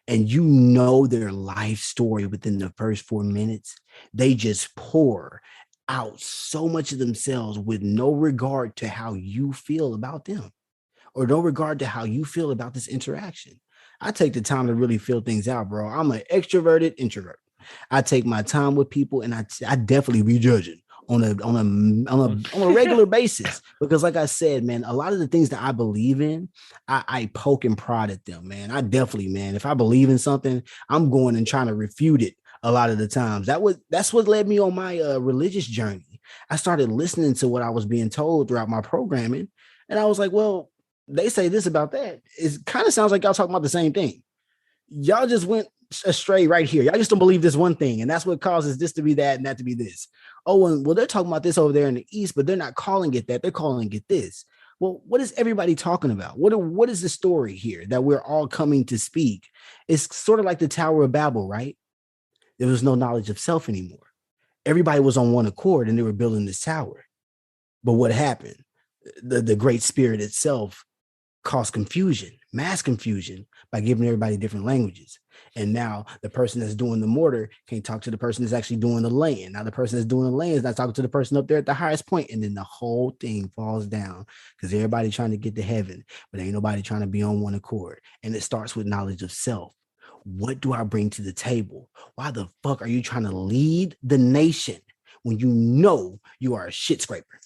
and you know their life story within the first 4 minutes? They just pour out so much of themselves with no regard to how you feel about them, or no regard to how you feel about this interaction. I take the time to really feel things out, bro. I'm an extroverted introvert. I take my time with people, and I definitely be judging on a regular basis, because like I said, man, a lot of the things that I believe in, I poke and prod at them, man. I definitely, man, if I believe in something, I'm going and trying to refute it a lot of the times. That's what led me on my religious journey. I started listening to what I was being told throughout my programming, and I was like, well, they say this about that. It kind of sounds like y'all talking about the same thing. Y'all just went astray right here. Y'all just don't believe this one thing, and that's what causes this to be that and that to be this. Oh, and well, they're talking about this over there in the East, but they're not calling it that. They're calling it this. Well, what is everybody talking about? What is the story here that we're all coming to speak? It's sort of like the Tower of Babel, right? There was no knowledge of self anymore. Everybody was on one accord and they were building this tower. But what happened? The great spirit itself cause confusion, mass confusion, by giving everybody different languages. And now the person that's doing the mortar can't talk to the person that's actually doing the laying. Now the person that's doing the laying is not talking to the person up there at the highest point, and then the whole thing falls down because everybody trying to get to heaven, but ain't nobody trying to be on one accord. And it starts with knowledge of self. What do I bring to the table? Why the fuck are you trying to lead the nation when you know you are a shit scraper?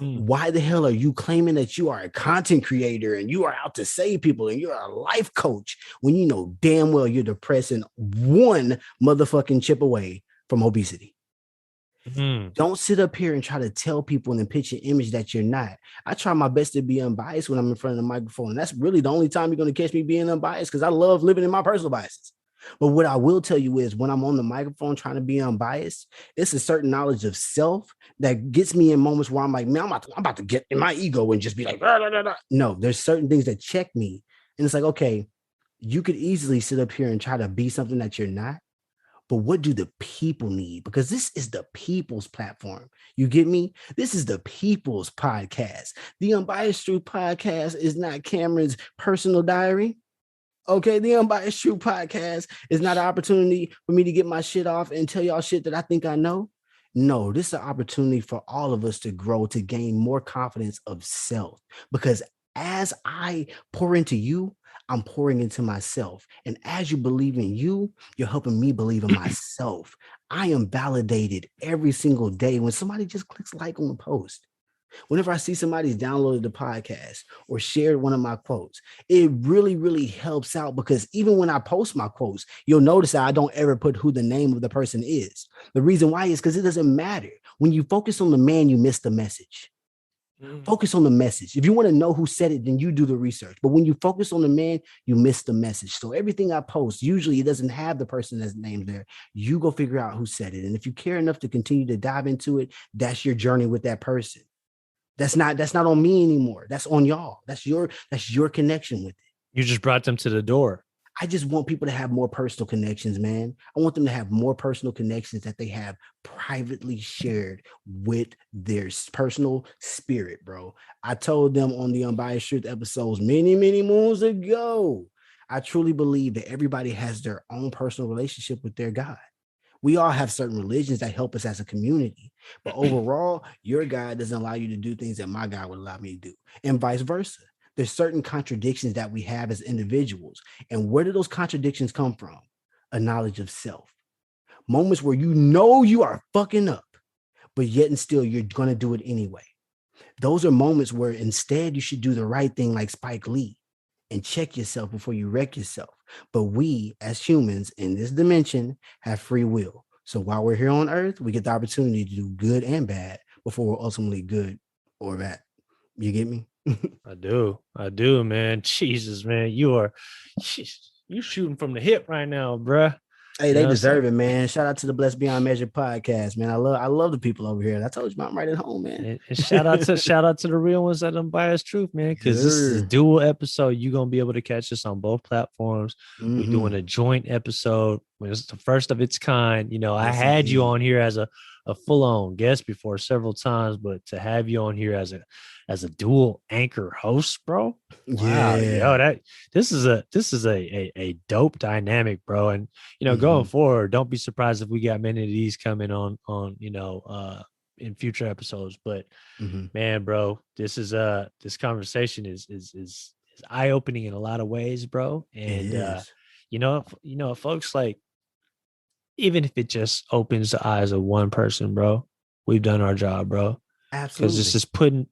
Why the hell are you claiming that you are a content creator and you are out to save people and you're a life coach when you know damn well you're depressing one motherfucking chip away from obesity? Don't sit up here and try to tell people and pitch an image that you're not. I try my best to be unbiased when I'm in front of the microphone. And that's really the only time you're going to catch me being unbiased, because I love living in my personal biases. But what I will tell you is, when I'm on the microphone trying to be unbiased, it's a certain knowledge of self that gets me in moments where I'm like, man, I'm about to get in my ego and just be like, "Rah, rah, rah, rah." No, there's certain things that check me. And it's like, okay, you could easily sit up here and try to be something that you're not. but what do the people need? Because this is the people's platform. You get me? This is the people's podcast. The Unbiased Truth podcast is not Cameron's personal diary. Okay, the Unbiased Truth podcast is not an opportunity for me to get my shit off and tell y'all shit that I think I know. No, this is an opportunity for all of us to grow, to gain more confidence of self. Because as I pour into you, I'm pouring into myself. And as you believe in you, you're helping me believe in myself. I am validated every single day when somebody just clicks like on the post. Whenever I see somebody's downloaded the podcast or shared one of my quotes, it really, really helps out, because even when I post my quotes, you'll notice that I don't ever put who the name of the person is. The reason why is because it doesn't matter. When you focus on the man, you miss the message. Focus on the message. If you want to know who said it, then you do the research. But when you focus on the man, you miss the message. So everything I post, usually it doesn't have the person that's named there. You go figure out who said it. And if you care enough to continue to dive into it, that's your journey with that person. That's not on me anymore. That's on y'all. That's your connection with it. You just brought them to the door. I just want people to have more personal connections, man. I want them to have more personal connections that they have privately shared with their personal spirit, bro. I told them on the Unbiased Truth episodes many, many moons ago, I truly believe that everybody has their own personal relationship with their God. We all have certain religions that help us as a community, but overall, your God doesn't allow you to do things that my God would allow me to do, and vice versa. There's certain contradictions that we have as individuals. And where do those contradictions come from? A knowledge of self. Moments where you know you are fucking up, but yet and still you're going to do it anyway. Those are moments where instead you should do the right thing like Spike Lee and check yourself before you wreck yourself. But we as humans in this dimension have free will. So while we're here on Earth, we get the opportunity to do good and bad before we're ultimately good or bad. You get me? I do, man. Jesus, man, you shooting from the hip right now, bruh. Hey, they deserve it, man. Shout out to the Blessed Beyond Measure podcast, man. I love the people over here. I told you, I'm right at home, man. And shout out to the real ones at Unbiased Truth, man, because this is a dual episode. You're gonna be able to catch us on both platforms. We're doing a joint episode. It's the first of its kind. You know, I had you on here as a full-on guest before several times, but to have you on here as a dual anchor host, bro. Wow, yo, this is a dope dynamic, bro. And you know, going forward, don't be surprised if we got many of these coming on in future episodes. But man, bro, this conversation is eye-opening in a lot of ways, bro. And you know, folks, like, even if it just opens the eyes of one person, bro, we've done our job, bro. Absolutely. Because it's just putting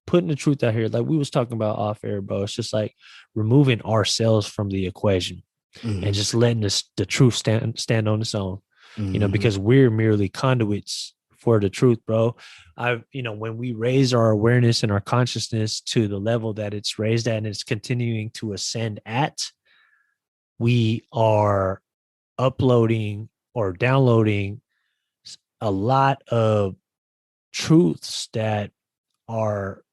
the truth out here, like we was talking about off air, bro. It's just like removing ourselves from the equation and just letting the truth stand on its own. You know, because we're merely conduits for the truth, bro. When we raise our awareness and our consciousness to the level that it's raised at and it's continuing to ascend at, we are uploading or downloading a lot of truths that are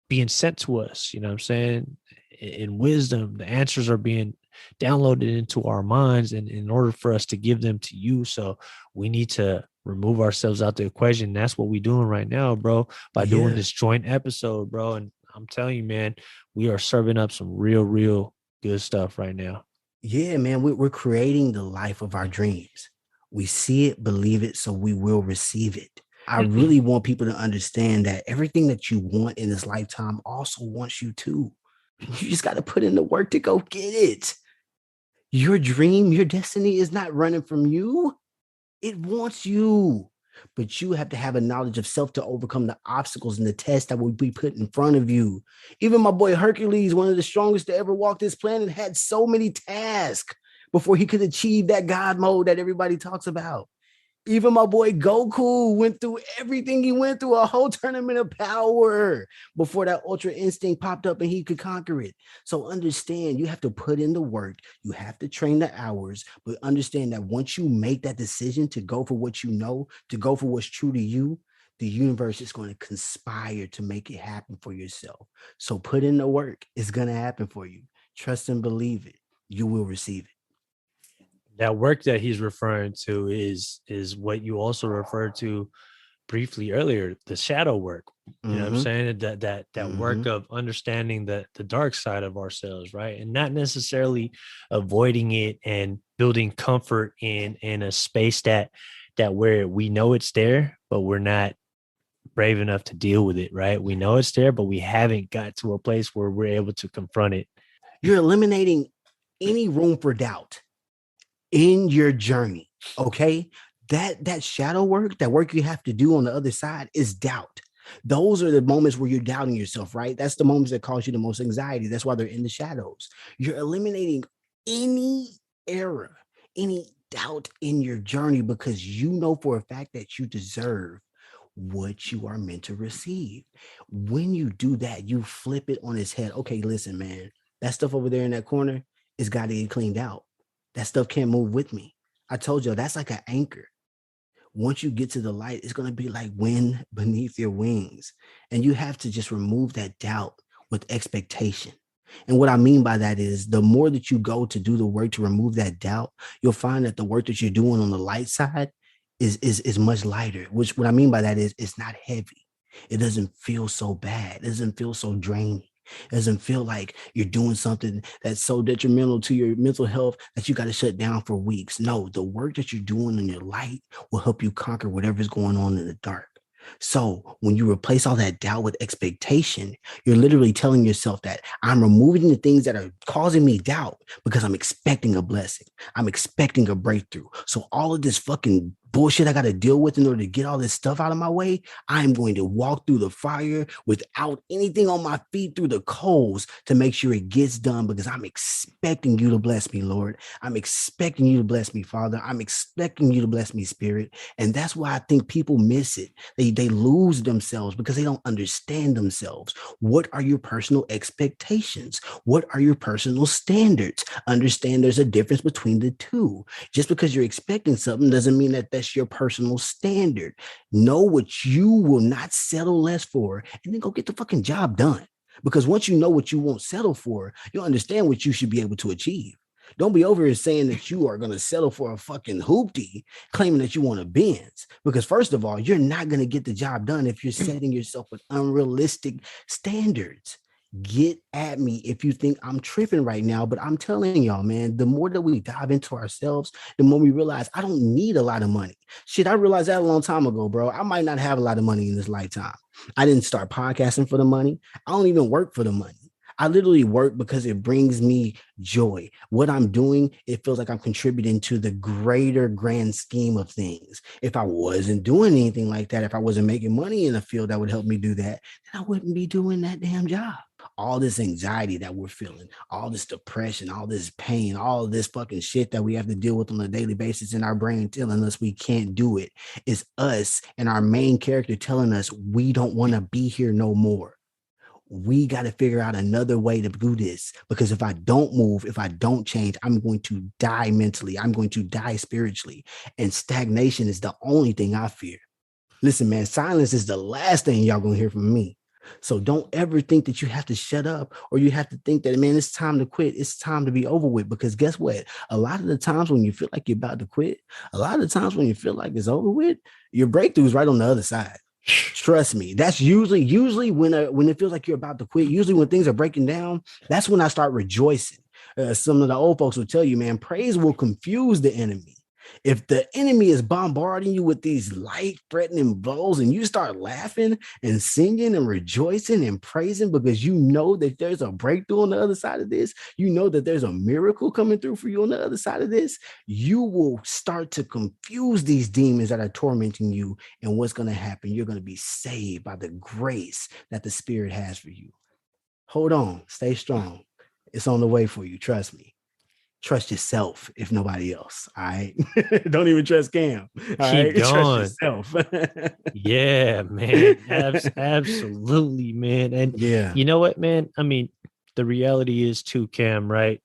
being sent to us, you know what I'm saying? In wisdom, the answers are being downloaded into our minds, and in order for us to give them to you, so we need to remove ourselves out the equation. That's what we're doing right now, bro, by doing this joint episode, bro. And I'm telling you, man, we are serving up some real good stuff right now. Yeah, man, we're creating the life of our dreams. We see it, believe it, so we will receive it. I really want people to understand that everything that you want in this lifetime also wants you too. You just got to put in the work to go get it. Your dream, your destiny is not running from you. It wants you. But you have to have a knowledge of self to overcome the obstacles and the tests that will be put in front of you. Even my boy Hercules, one of the strongest to ever walk this planet, had so many tasks before he could achieve that God mode that everybody talks about. Even my boy Goku went through everything he went through, a whole tournament of power before that ultra instinct popped up and he could conquer it. So understand, you have to put in the work. You have to train the hours, but understand that once you make that decision to go for what you know, to go for what's true to you, the universe is going to conspire to make it happen for yourself. So put in the work. It's going to happen for you. Trust and believe it. You will receive it. That work that he's referring to is what you also referred to briefly earlier, the shadow work. You know what I'm saying? That work of understanding the dark side of ourselves, right? And not necessarily avoiding it and building comfort in a space that where we know it's there, but we're not brave enough to deal with it, right? We know it's there, but we haven't got to a place where we're able to confront it. You're eliminating any room for doubt in your journey. Okay. That shadow work, that work you have to do on the other side is doubt. Those are the moments where you're doubting yourself, right? That's the moments that cause you the most anxiety. That's why they're in the shadows. You're eliminating any error, any doubt in your journey because you know for a fact that you deserve what you are meant to receive. When you do that, you flip it on its head. Okay, listen, man, that stuff over there in that corner is got to get cleaned out. That stuff can't move with me. I told you that's like an anchor. Once you get to the light, it's going to be like wind beneath your wings. And you have to just remove that doubt with expectation. And what I mean by that is the more that you go to do the work to remove that doubt, you'll find that the work that you're doing on the light side is much lighter. Which what I mean by that is it's not heavy. It doesn't feel so bad. It doesn't feel so draining. It doesn't feel like you're doing something that's so detrimental to your mental health that you got to shut down for weeks. No, the work that you're doing in your light will help you conquer whatever's going on in the dark. So when you replace all that doubt with expectation, you're literally telling yourself that I'm removing the things that are causing me doubt because I'm expecting a blessing. I'm expecting a breakthrough. So all of this fucking bullshit I got to deal with in order to get all this stuff out of my way, I'm going to walk through the fire without anything on my feet through the coals to make sure it gets done because I'm expecting you to bless me, Lord. I'm expecting you to bless me, Father. I'm expecting you to bless me, Spirit. And that's why I think people miss it. They lose themselves because they don't understand themselves. What are your personal expectations? What are your personal standards? Understand there's a difference between the two. Just because you're expecting something doesn't mean that that's your personal standard. Know what you will not settle less for, and then go get the fucking job done. Because once you know what you won't settle for, you'll understand what you should be able to achieve. Don't be over here saying that you are going to settle for a fucking hoopty, claiming that you want a Benz. Because first of all, you're not going to get the job done if you're setting yourself with unrealistic standards. Get at me if you think I'm tripping right now, but I'm telling y'all, man, the more that we dive into ourselves, the more we realize I don't need a lot of money. Shit, I realized that a long time ago, bro. I might not have a lot of money in this lifetime. I didn't start podcasting for the money. I don't even work for the money. I literally work because it brings me joy. What I'm doing, it feels like I'm contributing to the greater grand scheme of things. If I wasn't doing anything like that, if I wasn't making money in a field that would help me do that, then I wouldn't be doing that damn job. All this anxiety that we're feeling, all this depression, all this pain, all this fucking shit that we have to deal with on a daily basis in our brain telling us we can't do it is us and our main character telling us we don't want to be here no more. We got to figure out another way to do this because if I don't move, if I don't change, I'm going to die mentally. I'm going to die spiritually. And stagnation is the only thing I fear. Listen, man, silence is the last thing y'all going to hear from me. So don't ever think that you have to shut up or you have to think that, man, it's time to quit. It's time to be over with. Because guess what? A lot of the times when you feel like you're about to quit, a lot of the times when you feel like it's over with, your breakthrough is right on the other side. Trust me. That's usually when it feels like you're about to quit. Usually when things are breaking down, that's when I start rejoicing. Some of the old folks will tell you, man, praise will confuse the enemy. If the enemy is bombarding you with these light threatening blows and you start laughing and singing and rejoicing and praising because you know that there's a breakthrough on the other side of this, you know that there's a miracle coming through for you on the other side of this, you will start to confuse these demons that are tormenting you. And what's going to happen? You're going to be saved by the grace that the Spirit has for you. Hold on, stay strong. It's on the way for you. Trust me. Trust yourself if nobody else. All right. Don't even trust Cam. All Keep right. Trust going. yourself. Yeah, man. Absolutely, man. And Yeah. you know what, man? I mean, the reality is too, Cam, right?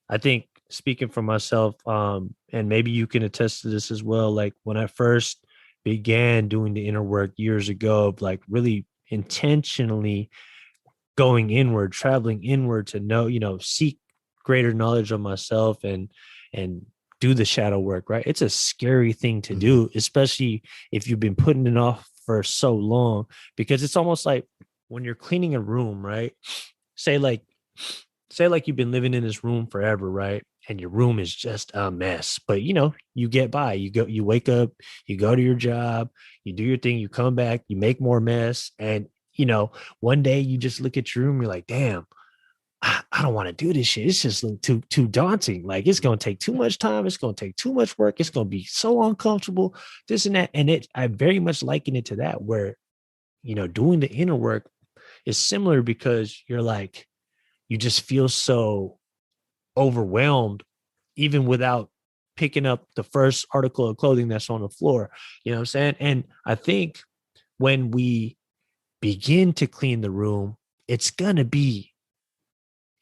I think speaking for myself, and maybe you can attest to this as well. Like when I first began doing the inner work years ago, of like really intentionally going inward, traveling inward to know, seek greater knowledge of myself and do the shadow work, right? It's a scary thing to Mm-hmm. do, especially if you've been putting it off for so long, because it's almost like when you're cleaning a room, right? Say like say like you've been living in this room forever, right? And your room is just a mess, but you know, you get by. You wake up, you go to your job, you do your thing, you come back, you make more mess, and you know, one day you just look at your room, you're like, damn, I don't want to do this shit. It's just too daunting. Like it's gonna take too much time. It's gonna take too much work. It's gonna be so uncomfortable. This and that, and I very much liken it to that, where you know, doing the inner work is similar because you're like, you just feel so overwhelmed, even without picking up the first article of clothing that's on the floor. You know what I'm saying? And I think when we begin to clean the room, it's gonna be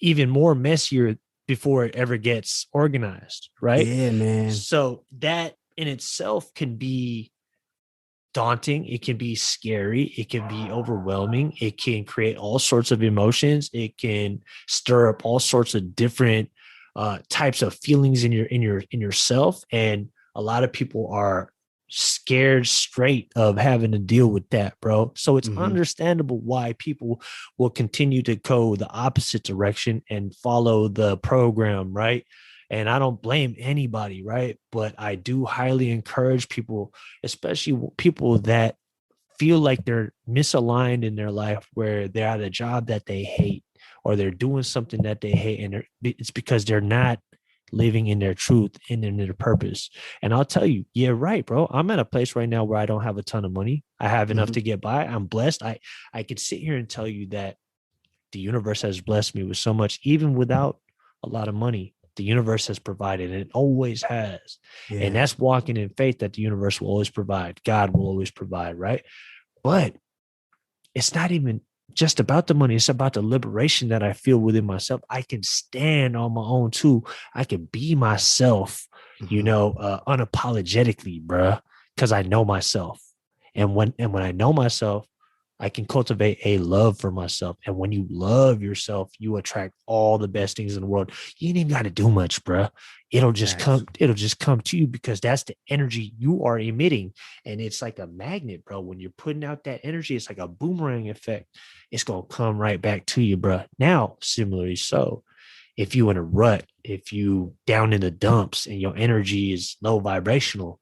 even more messier before it ever gets organized, right? Yeah, man. So that in itself can be daunting, it can be scary, it can be overwhelming, it can create all sorts of emotions, it can stir up all sorts of different types of feelings in yourself, and a lot of people are scared straight of having to deal with that, bro. So it's Mm-hmm. understandable why people will continue to go the opposite direction and follow the program, right? And I don't blame anybody, right? But I do highly encourage people, especially people that feel like they're misaligned in their life, where they're at a job that they hate or they're doing something that they hate, and it's because they're not living in their truth and in their purpose. And I'll tell you, yeah, right, bro. I'm at a place right now where I don't have a ton of money. I have enough Mm-hmm. to get by. I'm blessed. I could sit here and tell you that the universe has blessed me with so much, even without a lot of money. The universe has provided, and it always has. And Yeah. that's walking in faith that the universe will always provide. God will always provide, right? But it's not even just about the money. It's about the liberation that I feel within myself. I can stand on my own too. I can be myself, you Mm-hmm. know, unapologetically, bruh, because I know myself. And when I know myself, I can cultivate a love for myself. And when you love yourself, you attract all the best things in the world. You ain't even got to do much, bruh. Facts. It'll just come to you, because that's the energy you are emitting. And it's like a magnet, bro. When you're putting out that energy, it's like a boomerang effect. It's gonna come right back to you, bruh. Now, similarly so, if you in a rut, if you down in the dumps and your energy is low vibrational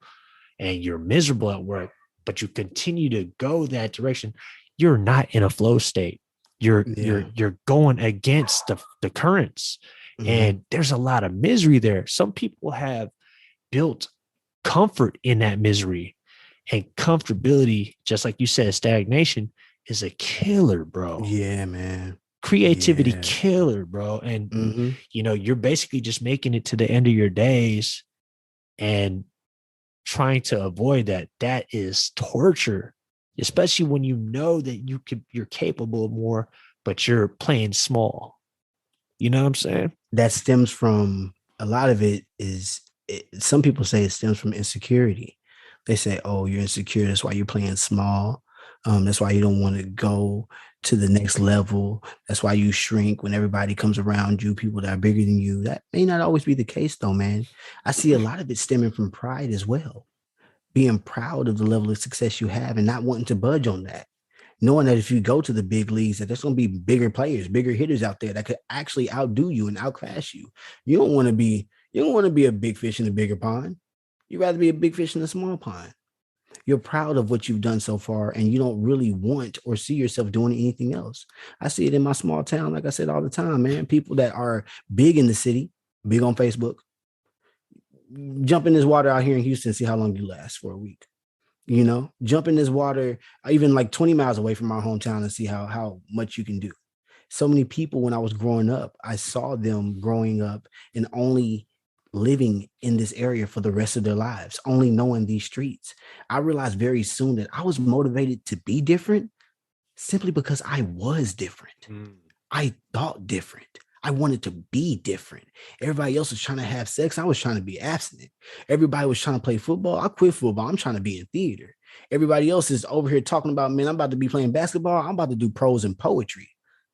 and you're miserable at work, but you continue to go that direction, you're not in a flow state. Yeah. You're going against the currents, Mm-hmm. and there's a lot of misery there. Some people have built comfort in that misery, and comfortability, just like you said, stagnation is a killer, bro. Yeah, man. Creativity Yeah. killer, bro. And Mm-hmm. you know, you're basically just making it to the end of your days and trying to avoid that. That is torture, especially when you know that you're capable of more, but you're playing small. You know what I'm saying? That stems from, a lot of it is, some people say it stems from insecurity. They say, oh, you're insecure, that's why you're playing small. That's why you don't want to go to the next level. That's why you shrink when everybody comes around you, people that are bigger than you. That may not always be the case though, man. I see a lot of it stemming from pride as well. Being proud of the level of success you have and not wanting to budge on that, knowing that if you go to the big leagues, that there's going to be bigger players, bigger hitters out there that could actually outdo you and outclass you. You don't want to be a big fish in a bigger pond. You'd rather be a big fish in a small pond. You're proud of what you've done so far, and you don't really want or see yourself doing anything else. I see it in my small town, like I said all the time, man. People that are big in the city, big on Facebook, jump in this water out here in Houston, see how long you last for a week. Jump in this water, even like 20 miles away from our hometown, and see how much you can do. So many people, when I was growing up, I saw them growing up and only living in this area for the rest of their lives, only knowing these streets. I realized very soon that I was motivated to be different simply because I was different. Mm. I thought different. I wanted to be different. Everybody else was trying to have sex. I was trying to be abstinent. Everybody was trying to play football. I quit football. I'm trying to be in theater. Everybody else is over here talking about, man, I'm about to be playing basketball. I'm about to do prose and poetry.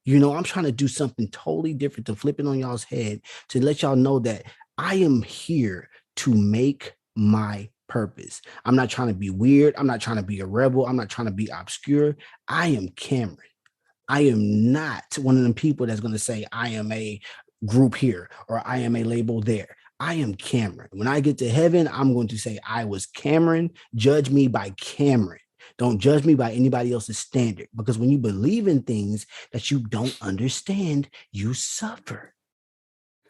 I'm trying to do something totally different, to flip it on y'all's head, to let y'all know that I am here to make my purpose. I'm not trying to be weird. I'm not trying to be a rebel. I'm not trying to be obscure. I am Cameron. I am not one of them people that's going to say I am a group here or I am a label there. I am Cameron. When I get to heaven, I'm going to say I was Cameron. Judge me by Cameron. Don't judge me by anybody else's standard, because when you believe in things that you don't understand, you suffer.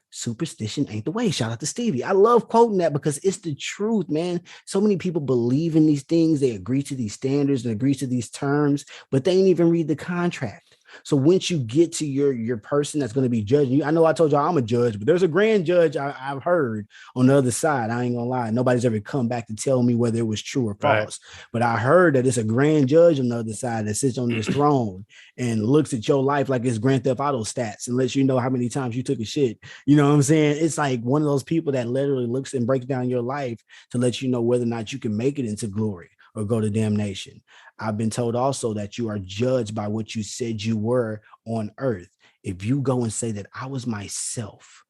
Superstition ain't the way. Shout out to Stevie. I love quoting that because it's the truth, man. So many people believe in these things. They agree to these standards and agree to these terms, but they ain't even read the contract. So once you get to your person that's going to be judging you, I know I told y'all I'm a judge, but there's a grand judge I've heard on the other side. I ain't gonna lie. Nobody's ever come back to tell me whether it was true or false. Right. But I heard that it's a grand judge on the other side that sits on this throne and looks at your life like it's Grand Theft Auto stats and lets you know how many times you took a shit. You know what I'm saying? It's like one of those people that literally looks and breaks down your life to let you know whether or not you can make it into glory or go to damnation. I've been told also that you are judged by what you said you were on earth. If you go and say that I was myself,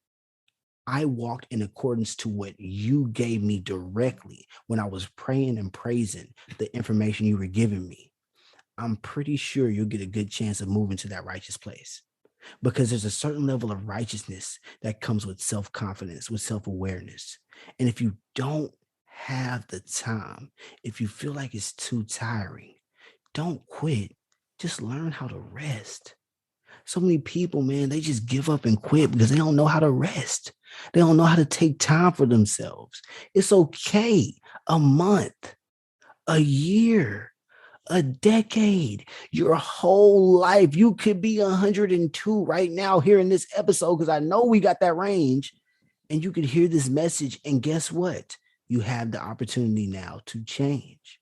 I walked in accordance to what you gave me directly when I was praying and praising the information you were giving me, I'm pretty sure you'll get a good chance of moving to that righteous place, because there's a certain level of righteousness that comes with self-confidence, with self-awareness. And if you don't have the time, if you feel like it's too tiring, don't quit. Just learn how to rest. So many people, man, they just give up and quit because they don't know how to rest. They don't know how to take time for themselves. It's okay. A month, a year, a decade, your whole life. You could be 102 right now here in this episode, because I know we got that range, and you could hear this message. And guess what? You have the opportunity now to change.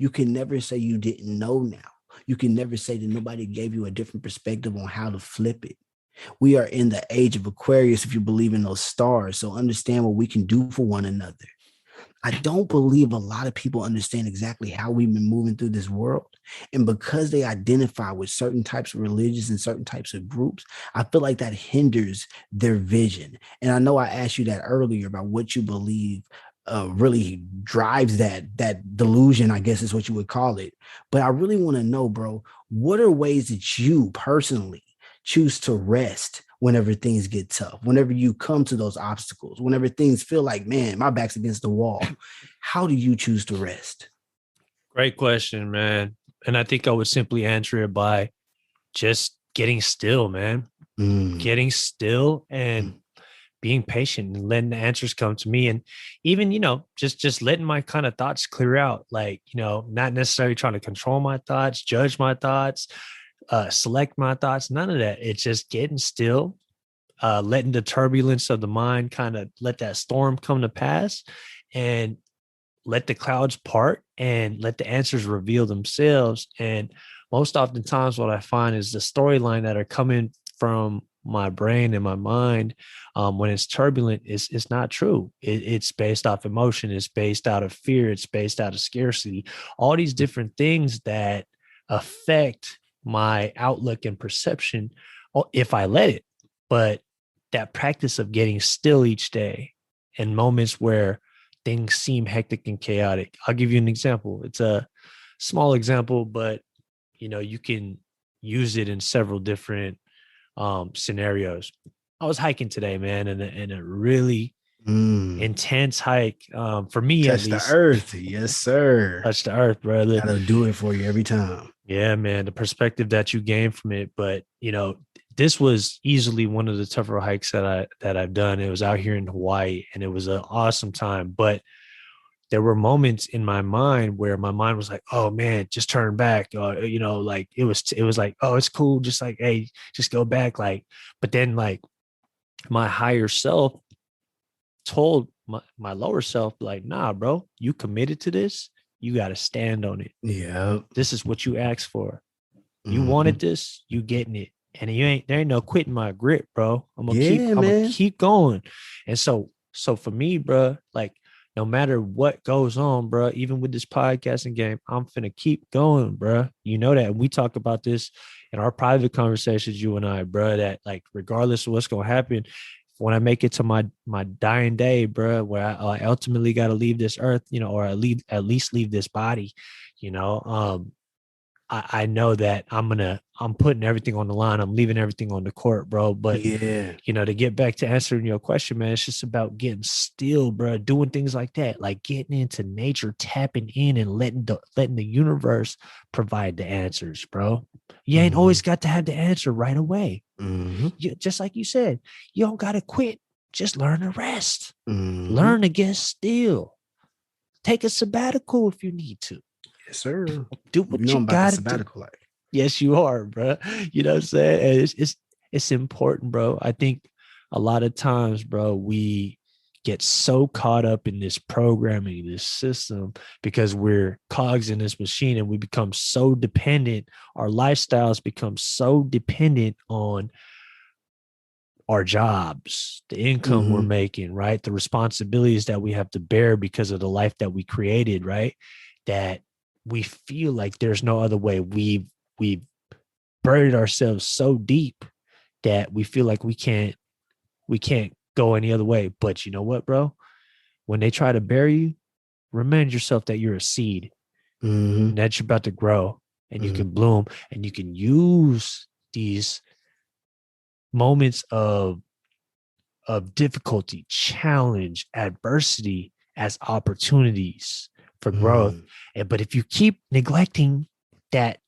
You can never say you didn't know now. You can never say that nobody gave you a different perspective on how to flip it. We are in the age of Aquarius, if you believe in those stars. So understand what we can do for one another. I don't believe a lot of people understand exactly how we've been moving through this world. And because they identify with certain types of religions and certain types of groups, I feel like that hinders their vision. And I know I asked you that earlier about what you believe really drives that delusion, I guess is what you would call it. But I really want to know, bro, what are ways that you personally choose to rest whenever things get tough, whenever you come to those obstacles, whenever things feel like, man, my back's against the wall? How do you choose to rest? Great question, man. And I think I would simply answer it by just getting still, man. Getting still and being patient and letting the answers come to me. And even, just letting my kind of thoughts clear out. Like, not necessarily trying to control my thoughts, judge my thoughts, select my thoughts, none of that. It's just getting still, letting the turbulence of the mind kind of let that storm come to pass, and let the clouds part and let the answers reveal themselves. And most oftentimes what I find is the storyline that are coming from my brain and my mind, when it's turbulent, it's not true. It's based off emotion. It's based out of fear. It's based out of scarcity. All these different things that affect my outlook and perception if I let it. But that practice of getting still each day in moments where things seem hectic and chaotic. I'll give you an example. It's a small example, but you can use it in several different scenarios. I was hiking today, man, in a really intense hike. For me, touch at least. The earth. Yes, sir. Touch the earth, brother. Gotta do it for you every time. Yeah, man. The perspective that you gain from it. But this was easily one of the tougher hikes that I've done. It was out here in Hawaii, and it was an awesome time. But there were moments in my mind where my mind was like, oh man, just turn back. Like it was like, oh, it's cool. Just like, hey, just go back. Like, but then like my higher self told my lower self, like, nah, bro, you committed to this. You got to stand on it. Yeah. This is what you asked for. You wanted this, you getting it. And there ain't no quitting my grip, bro. I'm gonna keep going. And so for me, bro, like, no matter what goes on, bro, even with this podcasting game, I'm finna keep going, bro. You know that. And we talk about this in our private conversations, you and I, bro, that like, regardless of what's going to happen, when I make it to my dying day, bro, where I ultimately got to leave this earth, or at least leave this body, I know that I'm putting everything on the line. I'm leaving everything on the court, bro. But Yeah. to get back to answering your question, man, it's just about getting still, bro, doing things like that, like getting into nature, tapping in and letting the universe provide the answers, bro. You ain't always got to have the answer right away. Just like you said, you don't got to quit. Just learn to rest. Learn to get still. Take a sabbatical if you need to. Yes, sir. Do what you got to do. Life. Yes, you are, bro. You know what I'm saying? And it's important, bro. I think a lot of times, bro, we get so caught up in this programming, this system, because we're cogs in this machine, and we become so dependent. Our lifestyles become so dependent on our jobs, the income we're making, right? The responsibilities that we have to bear because of the life that we created, right? That we feel like there's no other way. We've buried ourselves so deep that we feel like we can't go any other way. But you know what, bro? When they try to bury you, remind yourself that you're a seed and that you're about to grow, and you can bloom, and you can use these moments of difficulty, challenge, adversity as opportunities for growth. But if you keep neglecting that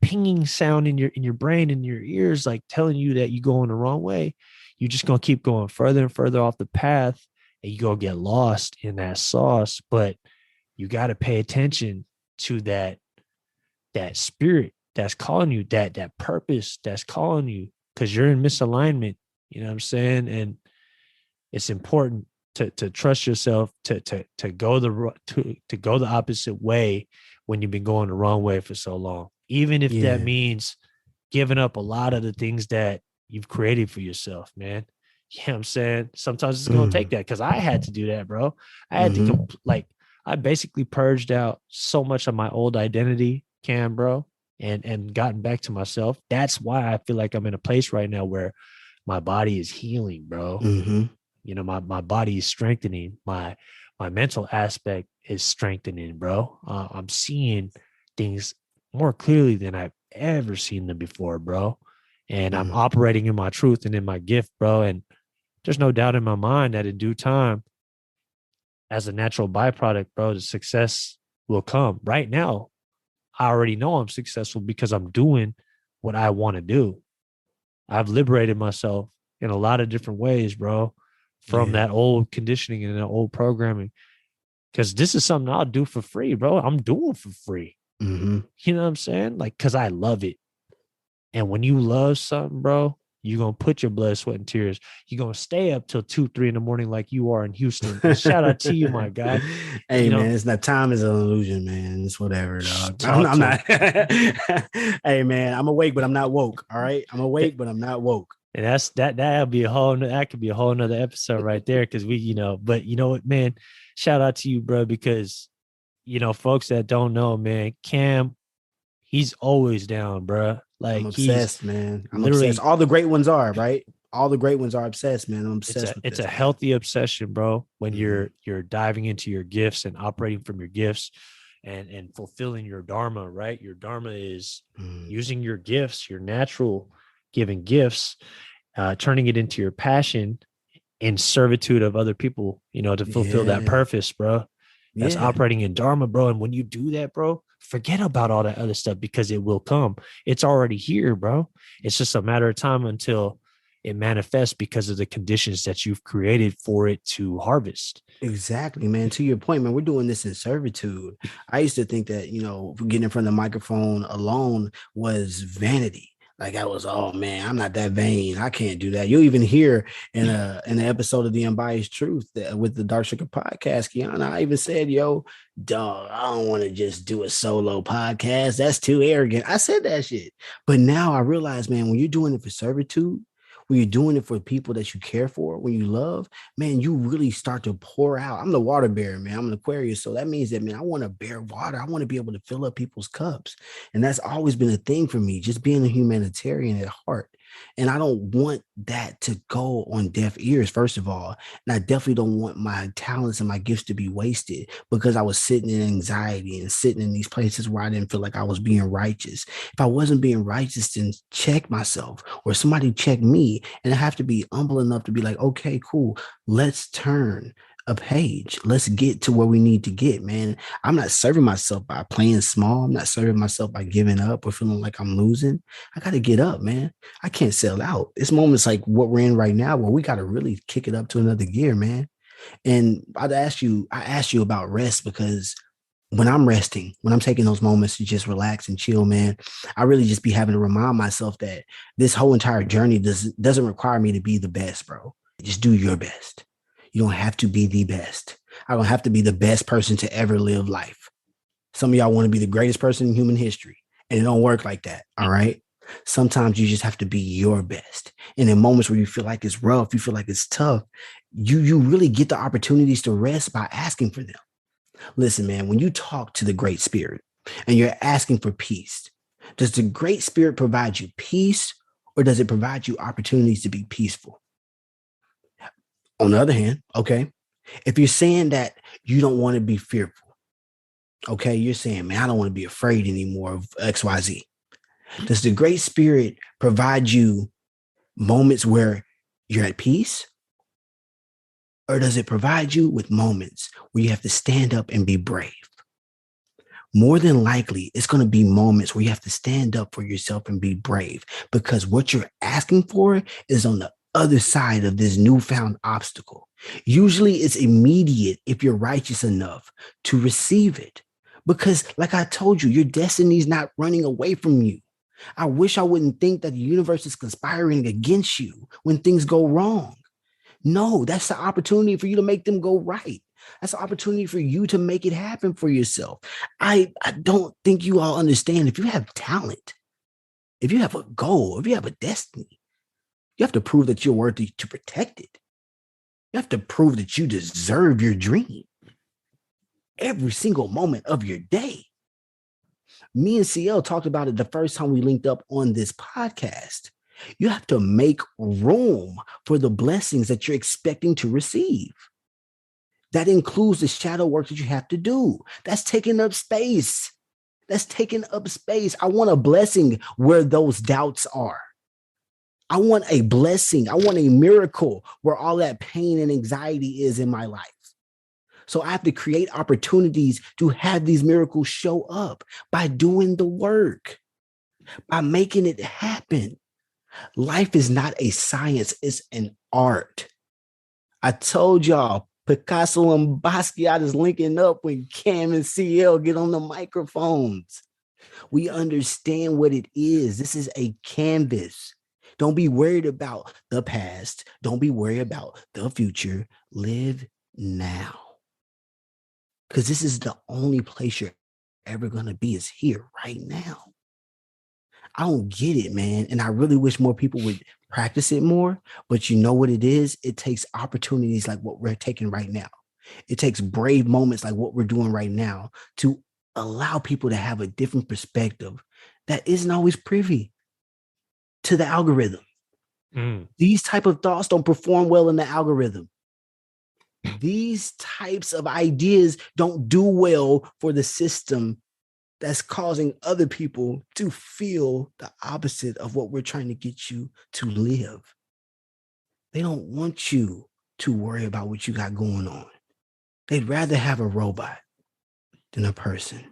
pinging sound in your brain, in your ears, like telling you that you're going the wrong way, you're just going to keep going further and further off the path, and you're going to get lost in that sauce. But you got to pay attention to that spirit that's calling you, that purpose that's calling you, because you're in misalignment. You know what I'm saying? And it's important to trust yourself, to go the opposite way when you've been going the wrong way for so long, even if that means giving up a lot of the things that you've created for yourself, man. You know what I'm saying? Sometimes it's going to take that, because I had to do that, bro. I had to I basically purged out so much of my old identity, Cam, bro, and gotten back to myself. That's why I feel like I'm in a place right now where my body is healing, bro. My body is strengthening. My mental aspect is strengthening, bro. I'm seeing things more clearly than I've ever seen them before, bro. And I'm operating in my truth and in my gift, bro. And there's no doubt in my mind that in due time, as a natural byproduct, bro, the success will come. Right now, I already know I'm successful because I'm doing what I want to do. I've liberated myself in a lot of different ways, bro, from that old conditioning and that old programming. Because this is something I'll do for free, bro. I'm doing for free. You know what I'm saying? Like, because I love it. And when you love something, bro, you're going to put your blood, sweat, and tears. You're going to stay up till 2, 3 in the morning like you are in Houston. And shout out to you, my guy. Hey, man, it's not, time is an illusion, man. It's whatever, dog. I'm not. Hey, man, I'm awake, but I'm not woke. All right. I'm awake, but I'm not woke. And that'll be that could be a whole nother episode right there. Cause but you know what, man, shout out to you, bro, because, folks that don't know, man, Cam, he's always down, bro. Like, I'm obsessed, man. I'm literally obsessed. All the great ones are, right? All the great ones are obsessed, man. I'm obsessed with it's a healthy obsession, bro, when you're diving into your gifts and operating from your gifts and fulfilling your dharma, right? Your dharma is using your gifts, your natural giving gifts, turning it into your passion in servitude of other people, to fulfill that purpose, bro. That's operating in dharma, bro. And when you do that, bro, forget about all that other stuff, because it will come. It's already here, bro. It's just a matter of time until it manifests, because of the conditions that you've created for it to harvest. Exactly, man. To your point, man, we're doing this in servitude. I used to think that, getting in front of the microphone alone was vanity. Like, I was, oh man, I'm not that vain. I can't do that. You'll even hear in an episode of the Unbiased Truth with the Dark Sugar podcast, Kiana, I even said, yo, dog, I don't want to just do a solo podcast. That's too arrogant. I said that shit. But now I realize, man, when you're doing it for servitude, when you're doing it for people that you care for, when you love, man, you really start to pour out. I'm the water bearer, man. I'm an Aquarius. So that means that, man, I want to bear water. I want to be able to fill up people's cups. And that's always been a thing for me, just being a humanitarian at heart. And I don't want that to go on deaf ears, first of all. And I definitely don't want my talents and my gifts to be wasted because I was sitting in anxiety and sitting in these places where I didn't feel like I was being righteous. If I wasn't being righteous, then check myself or somebody check me. And I have to be humble enough to be like, okay, cool. Let's turn a page. Let's get to where we need to get, man. I'm not serving myself by playing small. I'm not serving myself by giving up or feeling like I'm losing. I got to get up, man. I can't sell out. It's moments like what we're in right now where we got to really kick it up to another gear, man. And I asked you about rest because when I'm resting, when I'm taking those moments to just relax and chill, man, I really just be having to remind myself that this whole entire journey doesn't require me to be the best, bro. Just do your best. You don't have to be the best. I don't have to be the best person to ever live life. Some of y'all want to be the greatest person in human history, and it don't work like that. All right. Sometimes you just have to be your best. And in moments where you feel like it's rough, you feel like it's tough, you really get the opportunities to rest by asking for them. Listen, man, when you talk to the Great Spirit and you're asking for peace, does the Great Spirit provide you peace or does it provide you opportunities to be peaceful? On the other hand, okay, if you're saying that you don't want to be fearful, okay, you're saying, man, I don't want to be afraid anymore of XYZ. Does the Great Spirit provide you moments where you're at peace? Or does it provide you with moments where you have to stand up and be brave? More than likely, it's going to be moments where you have to stand up for yourself and be brave because what you're asking for is on the other side of this newfound obstacle. Usually it's immediate if you're righteous enough to receive it. Because like I told you, your destiny is not running away from you. I wish I wouldn't think that the universe is conspiring against you when things go wrong. No, that's the opportunity for you to make them go right. That's the opportunity for you to make it happen for yourself. I don't think you all understand. If you have talent, if you have a goal, if you have a destiny, you have to prove that you're worthy to protect it. You have to prove that you deserve your dream every single moment of your day. Me and CL talked about it the first time we linked up on this podcast. You have to make room for the blessings that you're expecting to receive. That includes the shadow work that you have to do. That's taking up space. That's taking up space. I want a blessing where those doubts are. I want a blessing. I want a miracle where all that pain and anxiety is in my life. So I have to create opportunities to have these miracles show up by doing the work, by making it happen. Life is not a science, it's an art. I told y'all, Picasso and Basquiat is linking up when Cam and CL get on the microphones. We understand what it is. This is a canvas. Don't be worried about the past. Don't be worried about the future. Live now. Because this is the only place you're ever going to be is here right now. I don't get it, man. And I really wish more people would practice it more. But you know what it is? It takes opportunities like what we're taking right now. It takes brave moments like what we're doing right now to allow people to have a different perspective that isn't always privy to the algorithm. These type of thoughts don't perform well in the algorithm. These types of ideas don't do well for the system that's causing other people to feel the opposite of what we're trying to get you to live. They don't want you to worry about what you got going on. They'd rather have a robot than a person.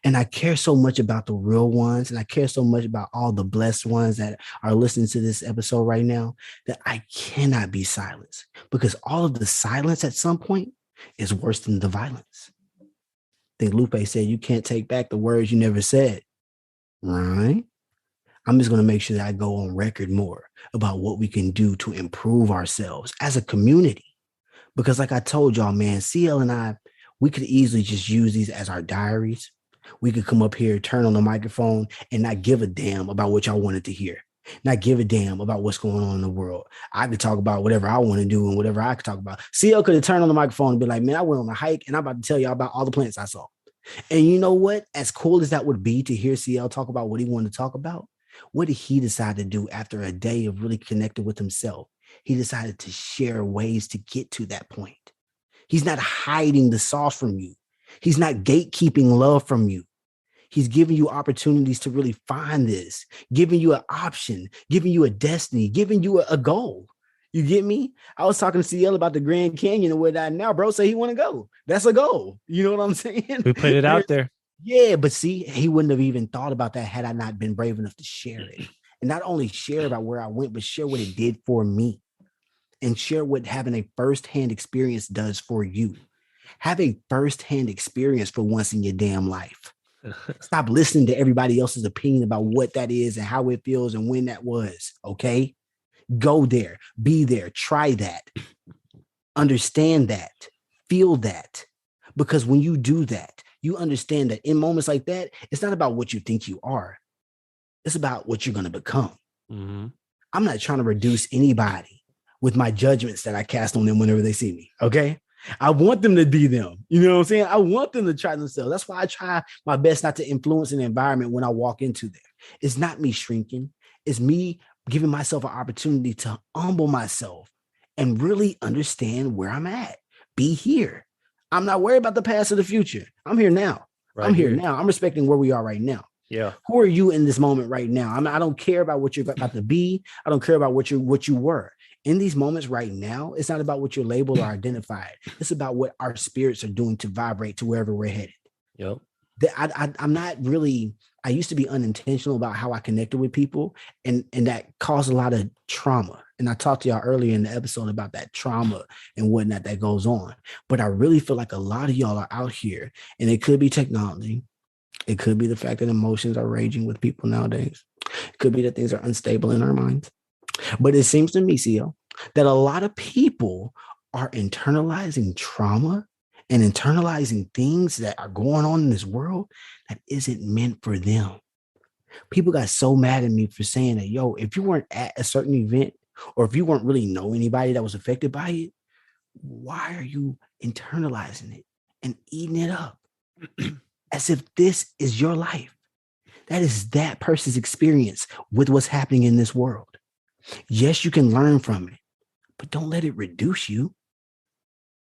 And I care so much about the real ones, and I care so much about all the blessed ones that are listening to this episode right now that I cannot be silenced, because all of the silence at some point is worse than the violence. I think Lupe said, you can't take back the words you never said, right? I'm just going to make sure that I go on record more about what we can do to improve ourselves as a community. Because like I told y'all, man, CL and I, we could easily just use these as our diaries. We could come up here, turn on the microphone, and not give a damn about what y'all wanted to hear. Not give a damn about what's going on in the world. I could talk about whatever I want to do and whatever I could talk about. CL could have turned on the microphone and be like, man, I went on a hike and I'm about to tell y'all about all the plants I saw. And you know what? As cool as that would be to hear CL talk about what he wanted to talk about, What did he decide to do after a day of really connecting with himself? He decided to share ways to get to that point. He's not hiding the sauce from you. He's not gatekeeping love from you. He's giving you opportunities to really find this, giving you an option, giving you a destiny, giving you a goal. You get me? I was talking to CL about the Grand Canyon and whatnot. Now, bro, say he want to go. That's a goal. You know what I'm saying? We put it out there. Yeah, but see, he wouldn't have even thought about that had I not been brave enough to share it. And not only share about where I went, but share what it did for me and share what having a firsthand experience does for you. Have a firsthand experience for once in your damn life. Stop listening to everybody else's opinion about what that is and how it feels and when that was. Okay. Go there, be there, try that, understand that, feel that. Because when you do that, you understand that in moments like that, it's not about what you think you are. It's about what you're going to become. Mm-hmm. I'm not trying to reduce anybody with my judgments that I cast on them whenever they see me. Okay. I want them to be them. You know what I'm saying? I want them to try themselves. That's why I try my best not to influence an environment when I walk into there. It's not me shrinking. It's me giving myself an opportunity to humble myself and really understand where I'm at. Be here. I'm not worried about the past or the future. I'm here now. Right I'm here now. I'm respecting where we are right now. Yeah. Who are you in this moment right now? I don't care about what you're about to be. I don't care about what you were. In these moments right now, it's not about what you're labeled or identified. It's about what our spirits are doing to vibrate to wherever we're headed. Yep. I'm not really, I used to be unintentional about how I connected with people, and that caused a lot of trauma. And I talked to y'all earlier in the episode about that trauma and whatnot that goes on. But I really feel like a lot of y'all are out here, and it could be technology. It could be the fact that emotions are raging with people nowadays. It could be that things are unstable in our minds. But it seems to me, CL, that a lot of people are internalizing trauma and internalizing things that are going on in this world that isn't meant for them. People got so mad at me for saying that, yo, if you weren't at a certain event or if you weren't really know anybody that was affected by it, why are you internalizing it and eating it up as if this is your life? That is that person's experience with what's happening in this world. Yes, you can learn from it, but don't let it reduce you.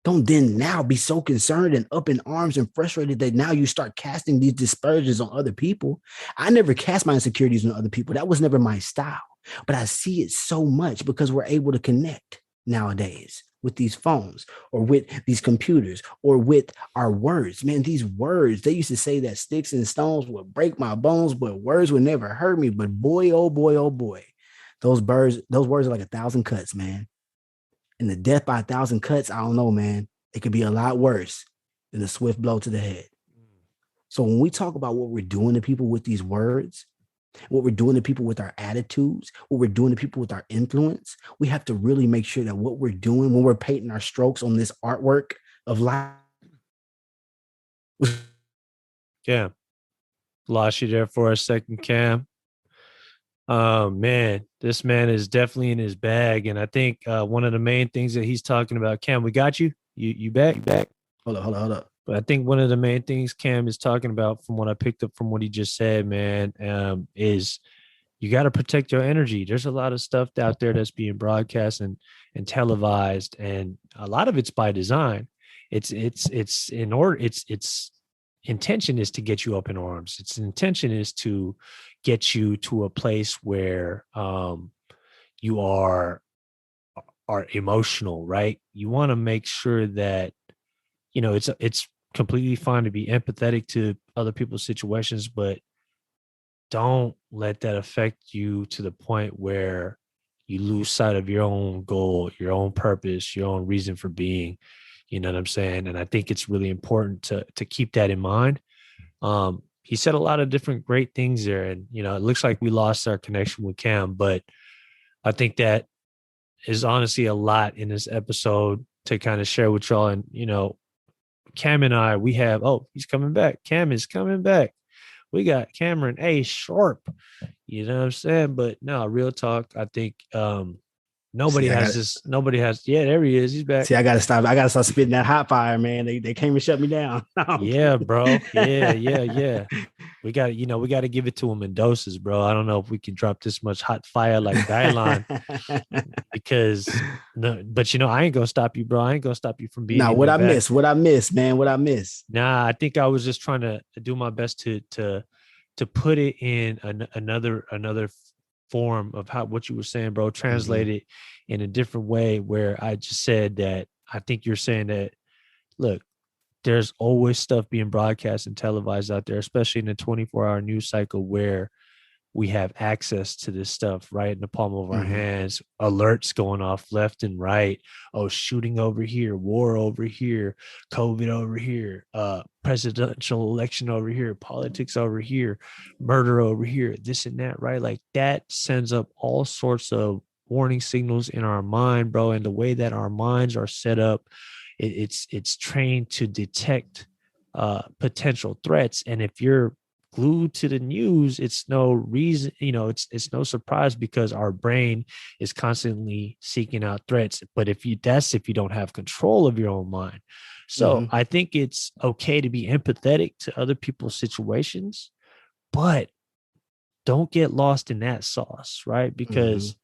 Don't then now be so concerned and up in arms and frustrated that now you start casting these dispersions on other people. I never cast my insecurities on other people. That was never my style, but I see it so much because we're able to connect nowadays with these phones or with these computers or with our words. Man, these words, they used to say that sticks and stones would break my bones, but words would never hurt me. But boy, oh boy, oh boy. Those words are like 1,000 cuts, man. And the death by 1,000 cuts, I don't know, man. It could be a lot worse than a swift blow to the head. So when we talk about what we're doing to people with these words, what we're doing to people with our attitudes, what we're doing to people with our influence, we have to really make sure that what we're doing when we're painting our strokes on this artwork of life. Yeah. Lost you there for a second, Cam. Oh man, this man is definitely in his bag, and I think one of the main things that he's talking about, Cam, we got you. You back? You back? Hold up. But I think one of the main things Cam is talking about, from what I picked up from what he just said, man, is you got to protect your energy. There's a lot of stuff out there that's being broadcast and televised, and a lot of it's by design. It's in order. It's intention is to get you up in arms. Its intention is to get you to a place where you are emotional, right? You want to make sure that it's completely fine to be empathetic to other people's situations, but don't let that affect you to the point where you lose sight of your own goal, your own purpose, your own reason for being. You know what I'm saying? And I think it's really important to keep that in mind. He said a lot of different great things there, and it looks like we lost our connection with Cam, but I think that is honestly a lot in this episode to kind of share with y'all. And Cam and I, we have, he's coming back. Cam is coming back. We got Cameron A. Sharpe. You know what I'm saying? But no, real talk. I think Nobody has this. Nobody has. Yeah, there he is. He's back. See, I gotta stop. I gotta start spitting that hot fire, man. They came and shut me down. Yeah, bro. Yeah. We got we got to give it to him in doses, bro. I don't know if we can drop this much hot fire like Dylan because no, but I ain't gonna stop you, bro. I ain't gonna stop you from being Now, in what the I back. miss? What I miss, man? What I miss? Nah, I think I was just trying to do my best to put it in another form of how what you were saying, bro. Translate it in a different way where I just said that I think you're saying that look, there's always stuff being broadcast and televised out there, especially in the 24-hour news cycle where we have access to this stuff right in the palm of our hands, alerts going off left and right. Oh, shooting over here, war over here, COVID over here, presidential election over here, politics over here, murder over here, this and that, right? Like that sends up all sorts of warning signals in our mind, bro. And the way that our minds are set up, it's trained to detect potential threats. And if you're glued to the news, it's no reason, it's no surprise because our brain is constantly seeking out threats. But if you don't have control of your own mind. So I think it's okay to be empathetic to other people's situations, but don't get lost in that sauce, right? Because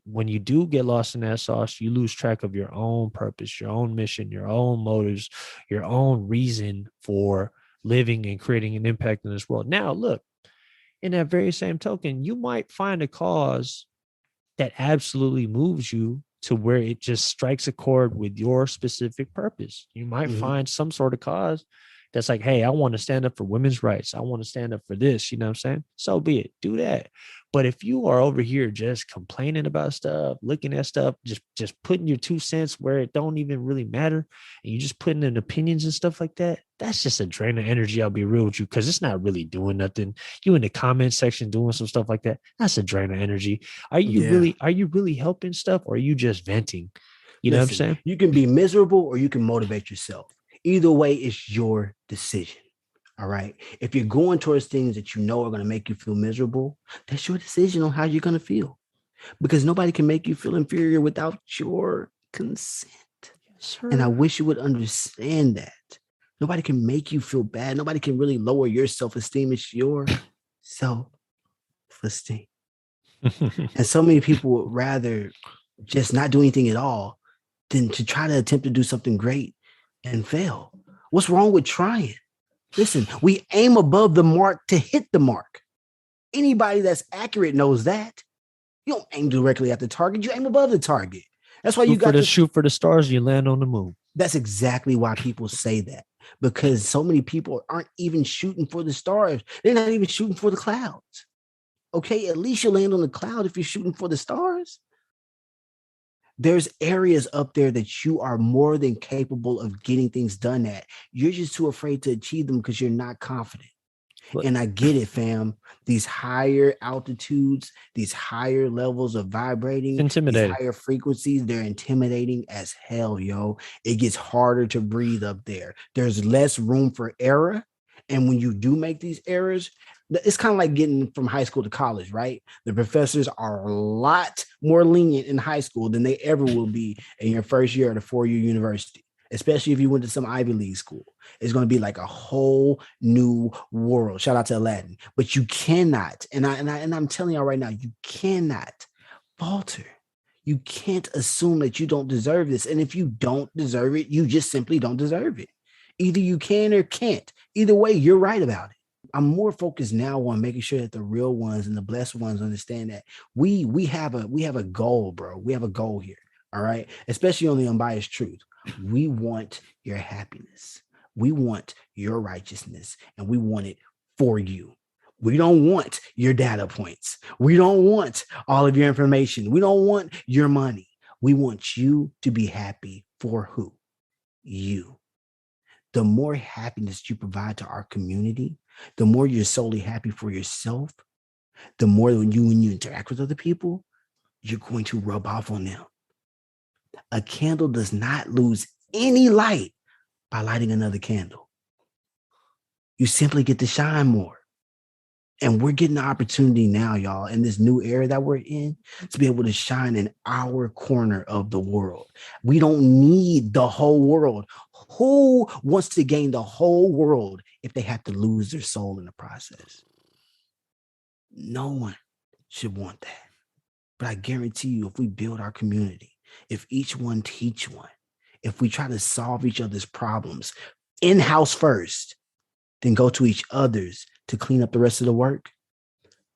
when you do get lost in that sauce, you lose track of your own purpose, your own mission, your own motives, your own reason for living and creating an impact in this world. Now, look, in that very same token, you might find a cause that absolutely moves you to where it just strikes a chord with your specific purpose. You might find some sort of cause that's like, hey, I want to stand up for women's rights. I want to stand up for this. You know what I'm saying? So be it. Do that. But if you are over here just complaining about stuff, looking at stuff, just putting your 2 cents where it don't even really matter, and you just putting in opinions and stuff like that, that's just a drain of energy. I'll be real with you, because it's not really doing nothing. You in the comment section doing some stuff like that, that's a drain of energy. Are you really helping stuff, or are you just venting? You know what I'm saying? You can be miserable or you can motivate yourself. Either way, it's your decision. All right. If you're going towards things that you know are going to make you feel miserable, that's your decision on how you're going to feel. Because nobody can make you feel inferior without your consent. Yes, and I wish you would understand that. Nobody can make you feel bad. Nobody can really lower your self-esteem. It's your self-esteem. And so many people would rather just not do anything at all than to try to attempt to do something great and fail. What's wrong with trying? Listen, we aim above the mark to hit the mark. Anybody that's accurate knows that. You don't aim directly at the target. You aim above the target. That's why you got to shoot for the stars. You land on the moon. That's exactly why people say that, because so many people aren't even shooting for the stars. They're not even shooting for the clouds. Okay, at least you land on the cloud if you're shooting for the stars. There's areas up there that you are more than capable of getting things done at. You're just too afraid to achieve them because you're not confident. And I get it, fam. These higher altitudes, these higher levels of vibrating, these higher frequencies, they're intimidating as hell, yo. It gets harder to breathe up there. There's less room for error. And when you do make these errors, it's kind of like getting from high school to college, right? The professors are a lot more lenient in high school than they ever will be in your first year at a 4-year university, especially if you went to some Ivy League school. It's going to be like a whole new world. Shout out to Aladdin. But you cannot, and I'm telling y'all right now, you cannot falter. You can't assume that you don't deserve this. And if you don't deserve it, you just simply don't deserve it. Either you can or can't. Either way, you're right about it. I'm more focused now on making sure that the real ones and the blessed ones understand that we have a goal, bro. We have a goal here. All right. Especially on the Unbiased Truth. We want your happiness. We want your righteousness, and we want it for you. We don't want your data points. We don't want all of your information. We don't want your money. We want you to be happy for who? You. The more happiness you provide to our community, the more you're solely happy for yourself, the more when you interact with other people, you're going to rub off on them. A candle does not lose any light by lighting another candle. You simply get to shine more. And we're getting the opportunity now, y'all, in this new era that we're in, to be able to shine in our corner of the world. We don't need the whole world. Who wants to gain the whole world if they have to lose their soul in the process? No one should want that. But I guarantee you, if we build our community, if each one teach one, if we try to solve each other's problems in-house first, then go to each other's to clean up the rest of the work,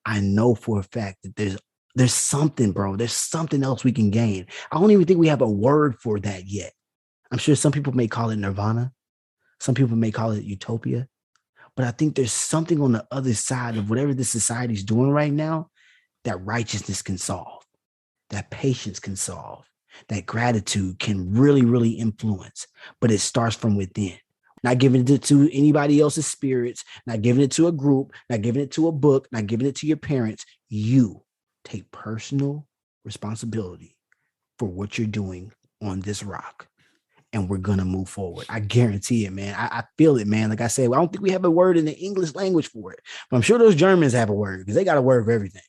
I know for a fact that there's something, bro. There's something else we can gain. I don't even think we have a word for that yet. I'm sure some people may call it nirvana. Some people may call it utopia. But I think there's something on the other side of whatever this society is doing right now that righteousness can solve, that patience can solve, that gratitude can really, really influence. But it starts from within. Not giving it to anybody else's spirits, not giving it to a group, not giving it to a book, not giving it to your parents. You take personal responsibility for what you're doing on this rock. And we're going to move forward. I guarantee it, man. I feel it, man. Like I said, I don't think we have a word in the English language for it. But I'm sure those Germans have a word because they got a word for everything.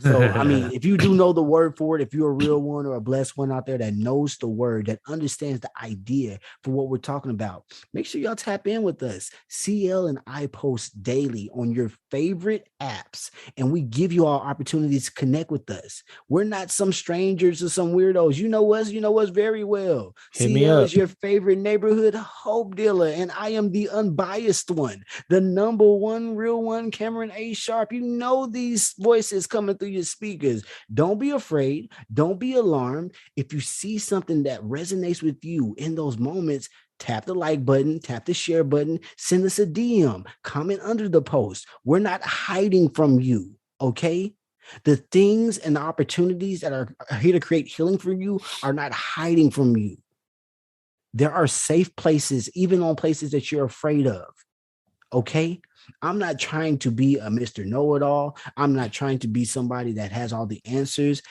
So, I mean, if you do know the word for it, if you're a real one or a blessed one out there that knows the word, that understands the idea for what we're talking about, make sure y'all tap in with us. CL and I post daily on your favorite apps, and we give you all opportunities to connect with us. We're not some strangers or some weirdos. You know us very well. Hit me CL up. is your favorite neighborhood hope dealer, and I am the unbiased one, the number one real one, Cameron A. Sharpe. You know these voices coming through your speakers. Don't be afraid. Don't be alarmed. If you see something that resonates with you in those moments, tap the like button, tap the share button, send us a DM, comment under the post. We're not hiding from you, okay? The things and the opportunities that are here to create healing for you are not hiding from you. There are safe places, even on places that you're afraid of. Okay. I'm not trying to be a Mr. Know-it-all. I'm not trying to be somebody that has all the answers.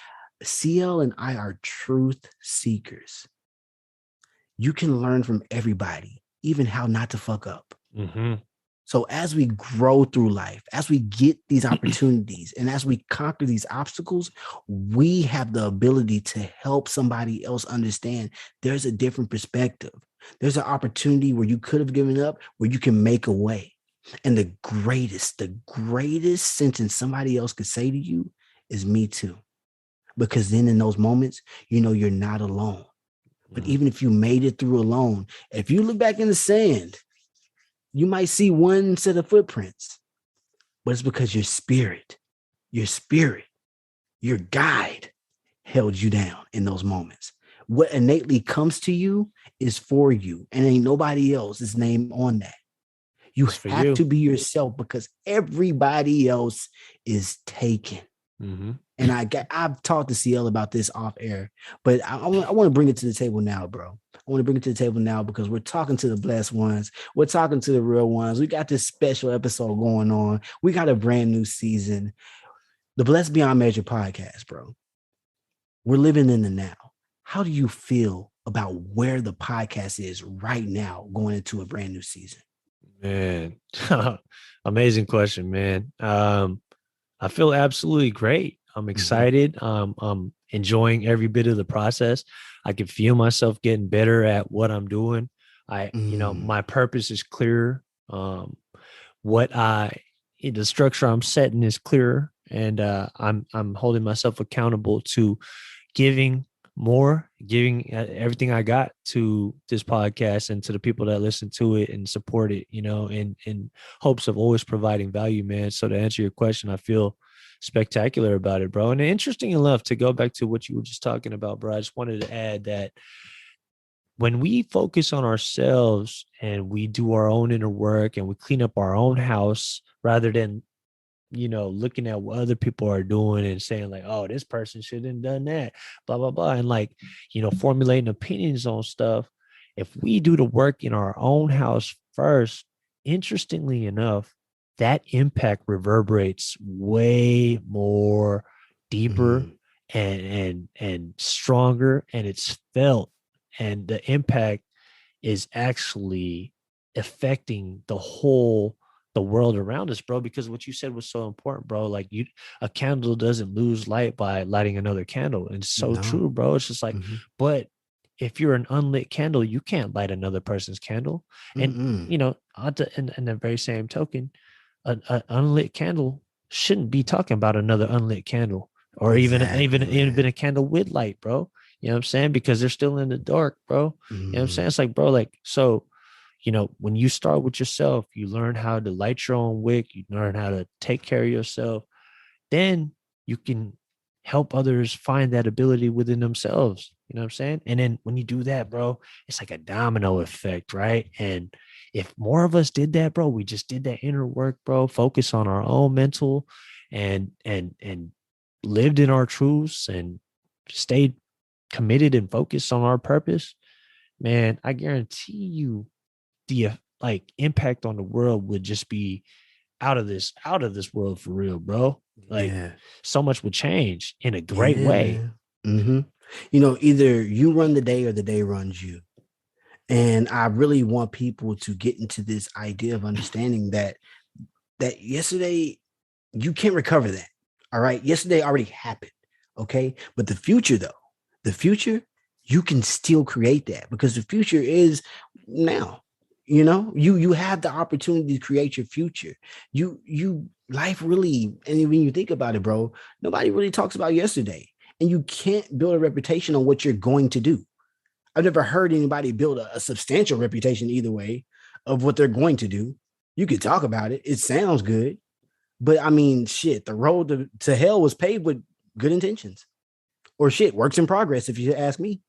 CL and I are truth seekers. You can learn from everybody, even how not to fuck up. Mm-hmm. So as we grow through life, as we get these opportunities, and as we conquer these obstacles, we have the ability to help somebody else understand there's a different perspective. There's an opportunity where you could have given up, where you can make a way. And the greatest sentence somebody else could say to you is me too. Because then in those moments, you know you're not alone. But even if you made it through alone, if you look back in the sand, you might see one set of footprints, but it's because your spirit, your guide held you down in those moments. What innately comes to you is for you, and ain't nobody else's name on that. You have to be yourself because everybody else is taken. Mm-hmm. And I've talked to CL about this off air, but I want to bring it to the table now, bro. I want to bring it to the table now because we're talking to the blessed ones. We're talking to the real ones. We got this special episode going on. We got a brand new season. The Blessed Beyond Measure podcast, bro. We're living in the now. How do you feel about where the podcast is right now going into a brand new season? Man, amazing question, man. I feel absolutely great. I'm excited. I'm enjoying every bit of the process. I can feel myself getting better at what I'm doing. My purpose is clearer. The structure I'm setting is clearer, and I'm holding myself accountable to giving everything I got to this podcast and to the people that listen to it and support it, in hopes of always providing value, man. So to answer your question, I feel spectacular about it, bro. And interesting enough, to go back to what you were just talking about, bro, I just wanted to add that when we focus on ourselves and we do our own inner work and we clean up our own house rather than looking at what other people are doing and saying like, oh, this person shouldn't have done that, blah, blah, blah. And like, formulating opinions on stuff. If we do the work in our own house first, interestingly enough, that impact reverberates way more deeper and stronger, and it's felt. And the impact is actually affecting the whole the world around us, bro, because what you said was so important, bro. Like a candle doesn't lose light by lighting another candle. And it's so No. true, bro. It's just like, but if you're an unlit candle, you can't light another person's candle. And, Mm-mm. in the very same token, an unlit candle shouldn't be talking about another unlit candle, or Exactly, even man. a candle with light, bro. You know what I'm saying? Because they're still in the dark, bro. You know what I'm saying? It's like, bro, like, so, when you start with yourself, you learn how to light your own wick, you learn how to take care of yourself, then you can help others find that ability within themselves. You know what I'm saying? And then when you do that, bro, it's like a domino effect, right? And if more of us did that, bro, we just did that inner work, bro, focus on our own mental and lived in our truths and stayed committed and focused on our purpose, man, I guarantee you the like impact on the world would just be out of this world for real, bro. Like Yeah. so much would change in a great Yeah, way. man. Either you run the day or the day runs you. And I really want people to get into this idea of understanding that yesterday you can't recover that. All right. Yesterday already happened. Okay. But the future, though, the future, you can still create that because the future is now. You have the opportunity to create your future. You life really, and when you think about it, bro, nobody really talks about yesterday. And you can't build a reputation on what you're going to do. I've never heard anybody build a substantial reputation either way of what they're going to do. You could talk about it. It sounds good. But I mean, shit, the road to hell was paved with good intentions or shit, works in progress, if you ask me.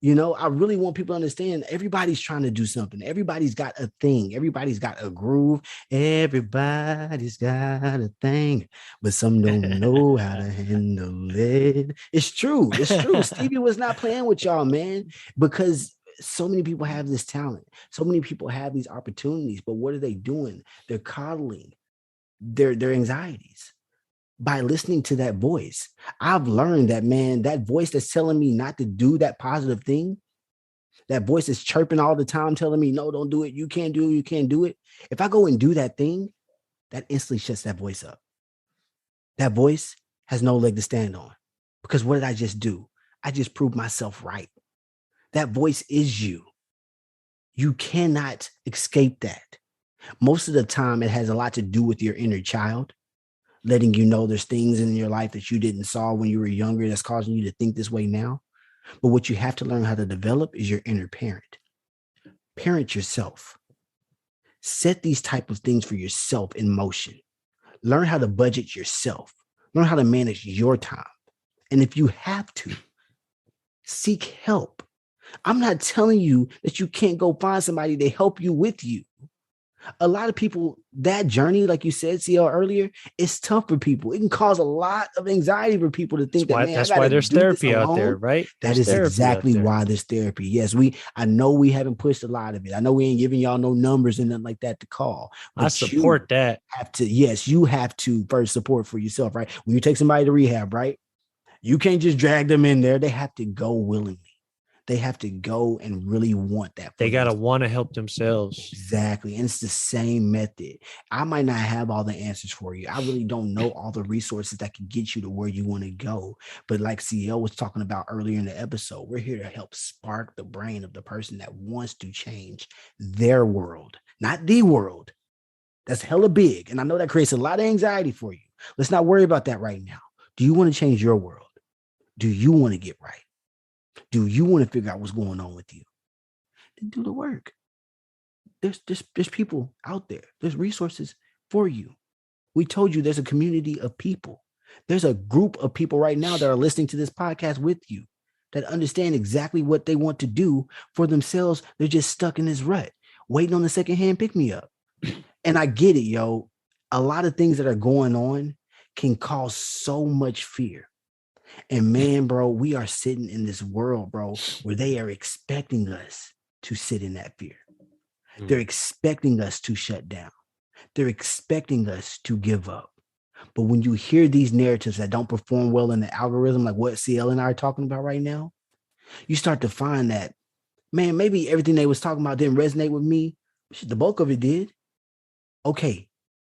I really want people to understand everybody's trying to do something. Everybody's got a thing. Everybody's got a groove. Everybody's got a thing, but some don't know how to handle it. It's true. It's true. Stevie was not playing with y'all, man, because so many people have this talent. So many people have these opportunities, but what are they doing? They're coddling their anxieties by listening to that voice. I've learned that, man, that voice that's telling me not to do that positive thing, that voice is chirping all the time, telling me, no, don't do it. You can't do it. You can't do it. If I go and do that thing, that instantly shuts that voice up. That voice has no leg to stand on because what did I just do? I just proved myself right. That voice is you. You cannot escape that. Most of the time, it has a lot to do with your inner child, letting you know there's things in your life that you didn't saw when you were younger that's causing you to think this way now. But what you have to learn how to develop is your inner parent. Parent yourself. Set these type of things for yourself in motion. Learn how to budget yourself. Learn how to manage your time. And if you have to, seek help. I'm not telling you that you can't go find somebody to help you with you. A lot of people, that journey, like you said, CL earlier, it's tough for people. It can cause a lot of anxiety for people to think that, man, I That's got why to there's do this therapy out there, alone. right? That There's is therapy out exactly there. why there's therapy. Yes, I know we haven't pushed a lot of it. I know we ain't giving y'all no numbers and nothing like that to call, I but you support that. have to, yes, you have to first support for yourself, right? When you take somebody to rehab, right? You can't just drag them in there. They have to go willingly. They have to go and really want that for They gotta themselves. want to help themselves. Exactly. And it's the same method. I might not have all the answers for you. I really don't know all the resources that can get you to where you want to go. But like CL was talking about earlier in the episode, we're here to help spark the brain of the person that wants to change their world, not the world. That's hella big. And I know that creates a lot of anxiety for you. Let's not worry about that right now. Do you want to change your world? Do you want to get right? Do you want to figure out what's going on with you? Then do the work. There's people out there. There's resources for you. We told you there's a community of people. There's a group of people right now that are listening to this podcast with you that understand exactly what they want to do for themselves. They're just stuck in this rut, waiting on the secondhand pick me up. And I get it, yo. A lot of things that are going on can cause so much fear. And man, bro, we are sitting in this world, bro, where they are expecting us to sit in that fear. They're expecting us to shut down. They're expecting us to give up. But when you hear these narratives that don't perform well in the algorithm, like what CL and I are talking about right now, you start to find that, man, maybe everything they was talking about didn't resonate with me. Shit, the bulk of it did. okay,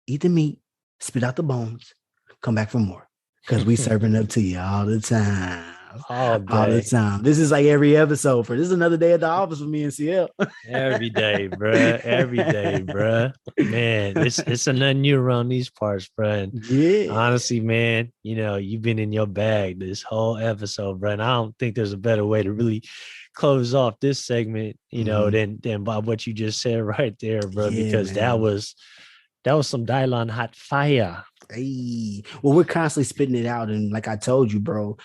eat the meat, spit out the bones, come back for more. Because we serving up to you all the time. All All the day. time. This is like every episode for this is another day at the office for me and CL. Every day, bruh. Every day, bruh. Man, it's a nothing new around these parts, bruh. And Yeah. honestly, man, you've been in your bag this whole episode, bruh. And I don't think there's a better way to really close off this segment, than by what you just said right there, bro. Yeah, Because man. that was some Dylon hot fire. Hey, well, we're constantly spitting it out, and like I told you, bro,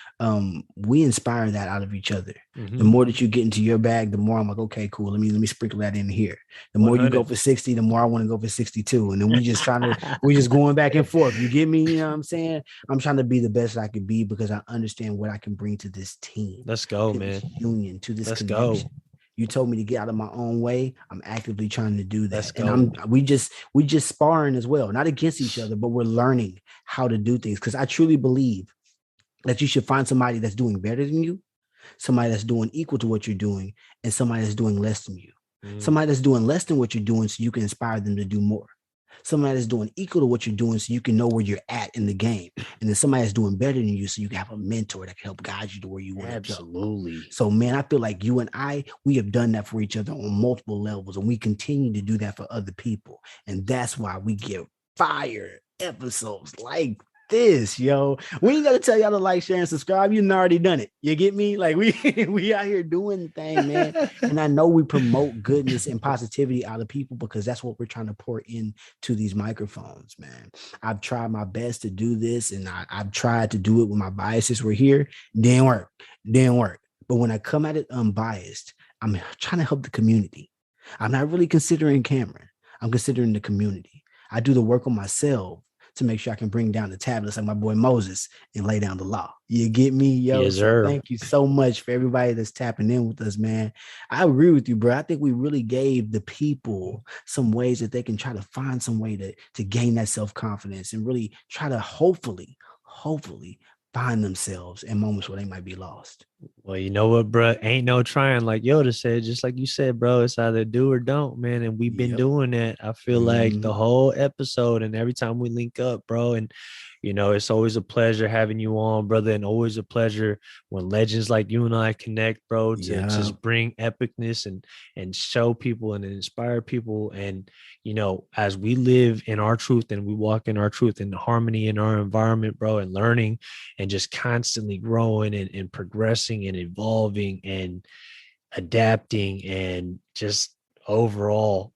we inspire that out of each other. The more that you get into your bag, the more I'm like, okay, cool. Let me sprinkle that in here. The more you go for 60, the more I want to go for 62, and then we just going back and forth. You get me? You know what I'm saying? I'm trying to be the best I can be because I understand what I can bring to this team. Let's go, to man. This union, to this Let's connection. go. You told me to get out of my own way. I'm actively trying to do that. Let's go. And we just sparring as well, not against each other, but we're learning how to do things. Because I truly believe that you should find somebody that's doing better than you, somebody that's doing equal to what you're doing, and somebody that's doing less than you. Somebody that's doing less than what you're doing so you can inspire them to do more. Somebody that's doing equal to what you're doing so you can know where you're at in the game. And then somebody that's doing better than you so you can have a mentor that can help guide you to where you want to go. Absolutely. So, man, I feel like you and we have done that for each other on multiple levels, and we continue to do that for other people. And that's why we get fire episodes like this, yo. We ain't gotta tell y'all to like, share, and subscribe. You already done it. You get me? Like we out here doing the thing, man. And I know we promote goodness and positivity out of people because that's what we're trying to pour into these microphones, man. I've tried my best to do this, and I've tried to do it when my biases were here. Didn't work. But when I come at it unbiased, I'm trying to help the community. I'm not really considering Cameron. I'm considering the community. I do the work on myself to make sure I can bring down the tablets like my boy Moses and lay down the law. You get me, yo? Yes, sir. So thank you so much for everybody that's tapping in with us, man. I agree with you, bro. I think we really gave the people some ways that they can try to find some way to gain that self-confidence and really try to hopefully find themselves in moments where they might be lost. Well, you know what, bro? Ain't no trying, like Yoda said, just like you said, bro. It's either do or don't, man. And we've been doing that. I feel like the whole episode and every time we link up, bro. And it's always a pleasure having you on, brother, and always a pleasure when legends like you and I connect, bro, to just bring epicness and show people and inspire people. And, as we live in our truth and we walk in our truth and harmony in our environment, bro, and learning and just constantly growing and progressing and evolving and adapting and just overall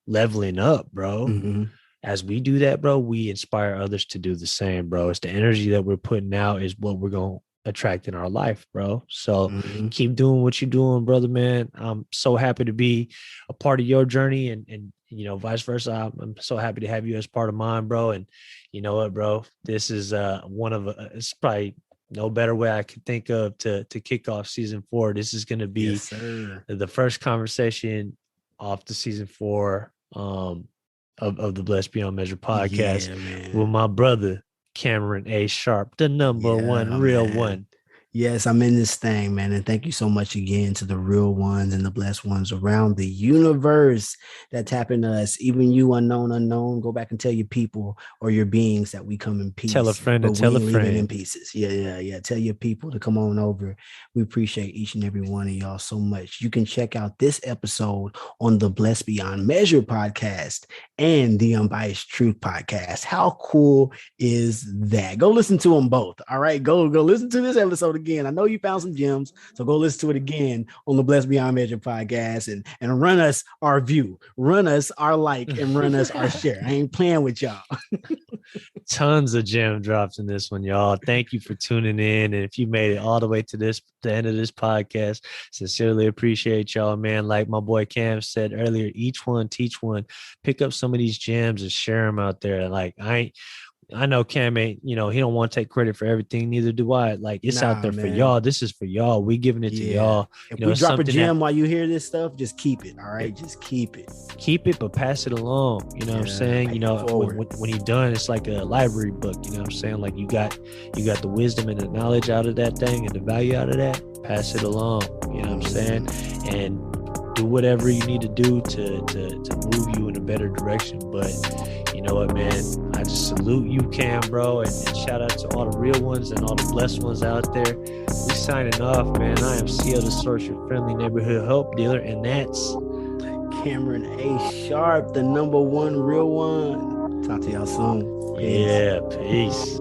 leveling up, bro. As we do that, bro, we inspire others to do the same, bro. It's the energy that we're putting out is what we're going to attract in our life, bro. So keep doing what you're doing, brother, man. I'm so happy to be a part of your journey and vice versa. I'm so happy to have you as part of mine, bro. And you know what, bro, this is it's probably no better way I could think of to kick off season 4. This is going to be the first conversation off the season 4, of the Blessed Beyond Measure podcast with my brother, Cameron A. Sharpe, the number one real one. Yes, I'm in this thing, man. And thank you so much again to the real ones and the blessed ones around the universe that tap into us. Even you, unknown, go back and tell your people or your beings that we come in peace. Tell a friend and tell a friend. In pieces. Yeah. Tell your people to come on over. We appreciate each and every one of y'all so much. You can check out this episode on the Blessed Beyond Measure podcast and the Unbiased Truth podcast. How cool is that? Go listen to them both. All right, go listen to this episode again. I know you found some gems, so go listen to it again on the Blessed Beyond Measure podcast and run us our view, run us our like, and run us our share. I ain't playing with y'all. Tons of gem drops in this one, y'all. Thank you for tuning in. And if you made it all the way to the end of this podcast, sincerely appreciate y'all, man. Like my boy Cam said earlier, each one teach one. Pick up some of these gems and share them out there. Like I know Cam ain't, he don't want to take credit for everything. Neither do I. Like it's out there for y'all. This is for y'all. We giving it to y'all. If we drop a gem while you hear this stuff, just keep it. All right. Just keep it. Keep it, but pass it along. You know what I'm saying? When you're done, it's like a library book. You know what I'm saying? Like you got the wisdom and the knowledge out of that thing and the value out of that. Pass it along. You know what I'm saying? And do whatever you need to do to move you in a better direction. But you know what, man? I just salute you, Cam, bro, and shout out to all the real ones and all the blessed ones out there. We signing off, man. I am CO the Source, your friendly neighborhood help dealer, and that's Cameron A. Sharpe, the #1 real one. Talk to y'all soon. Peace. Yeah, peace.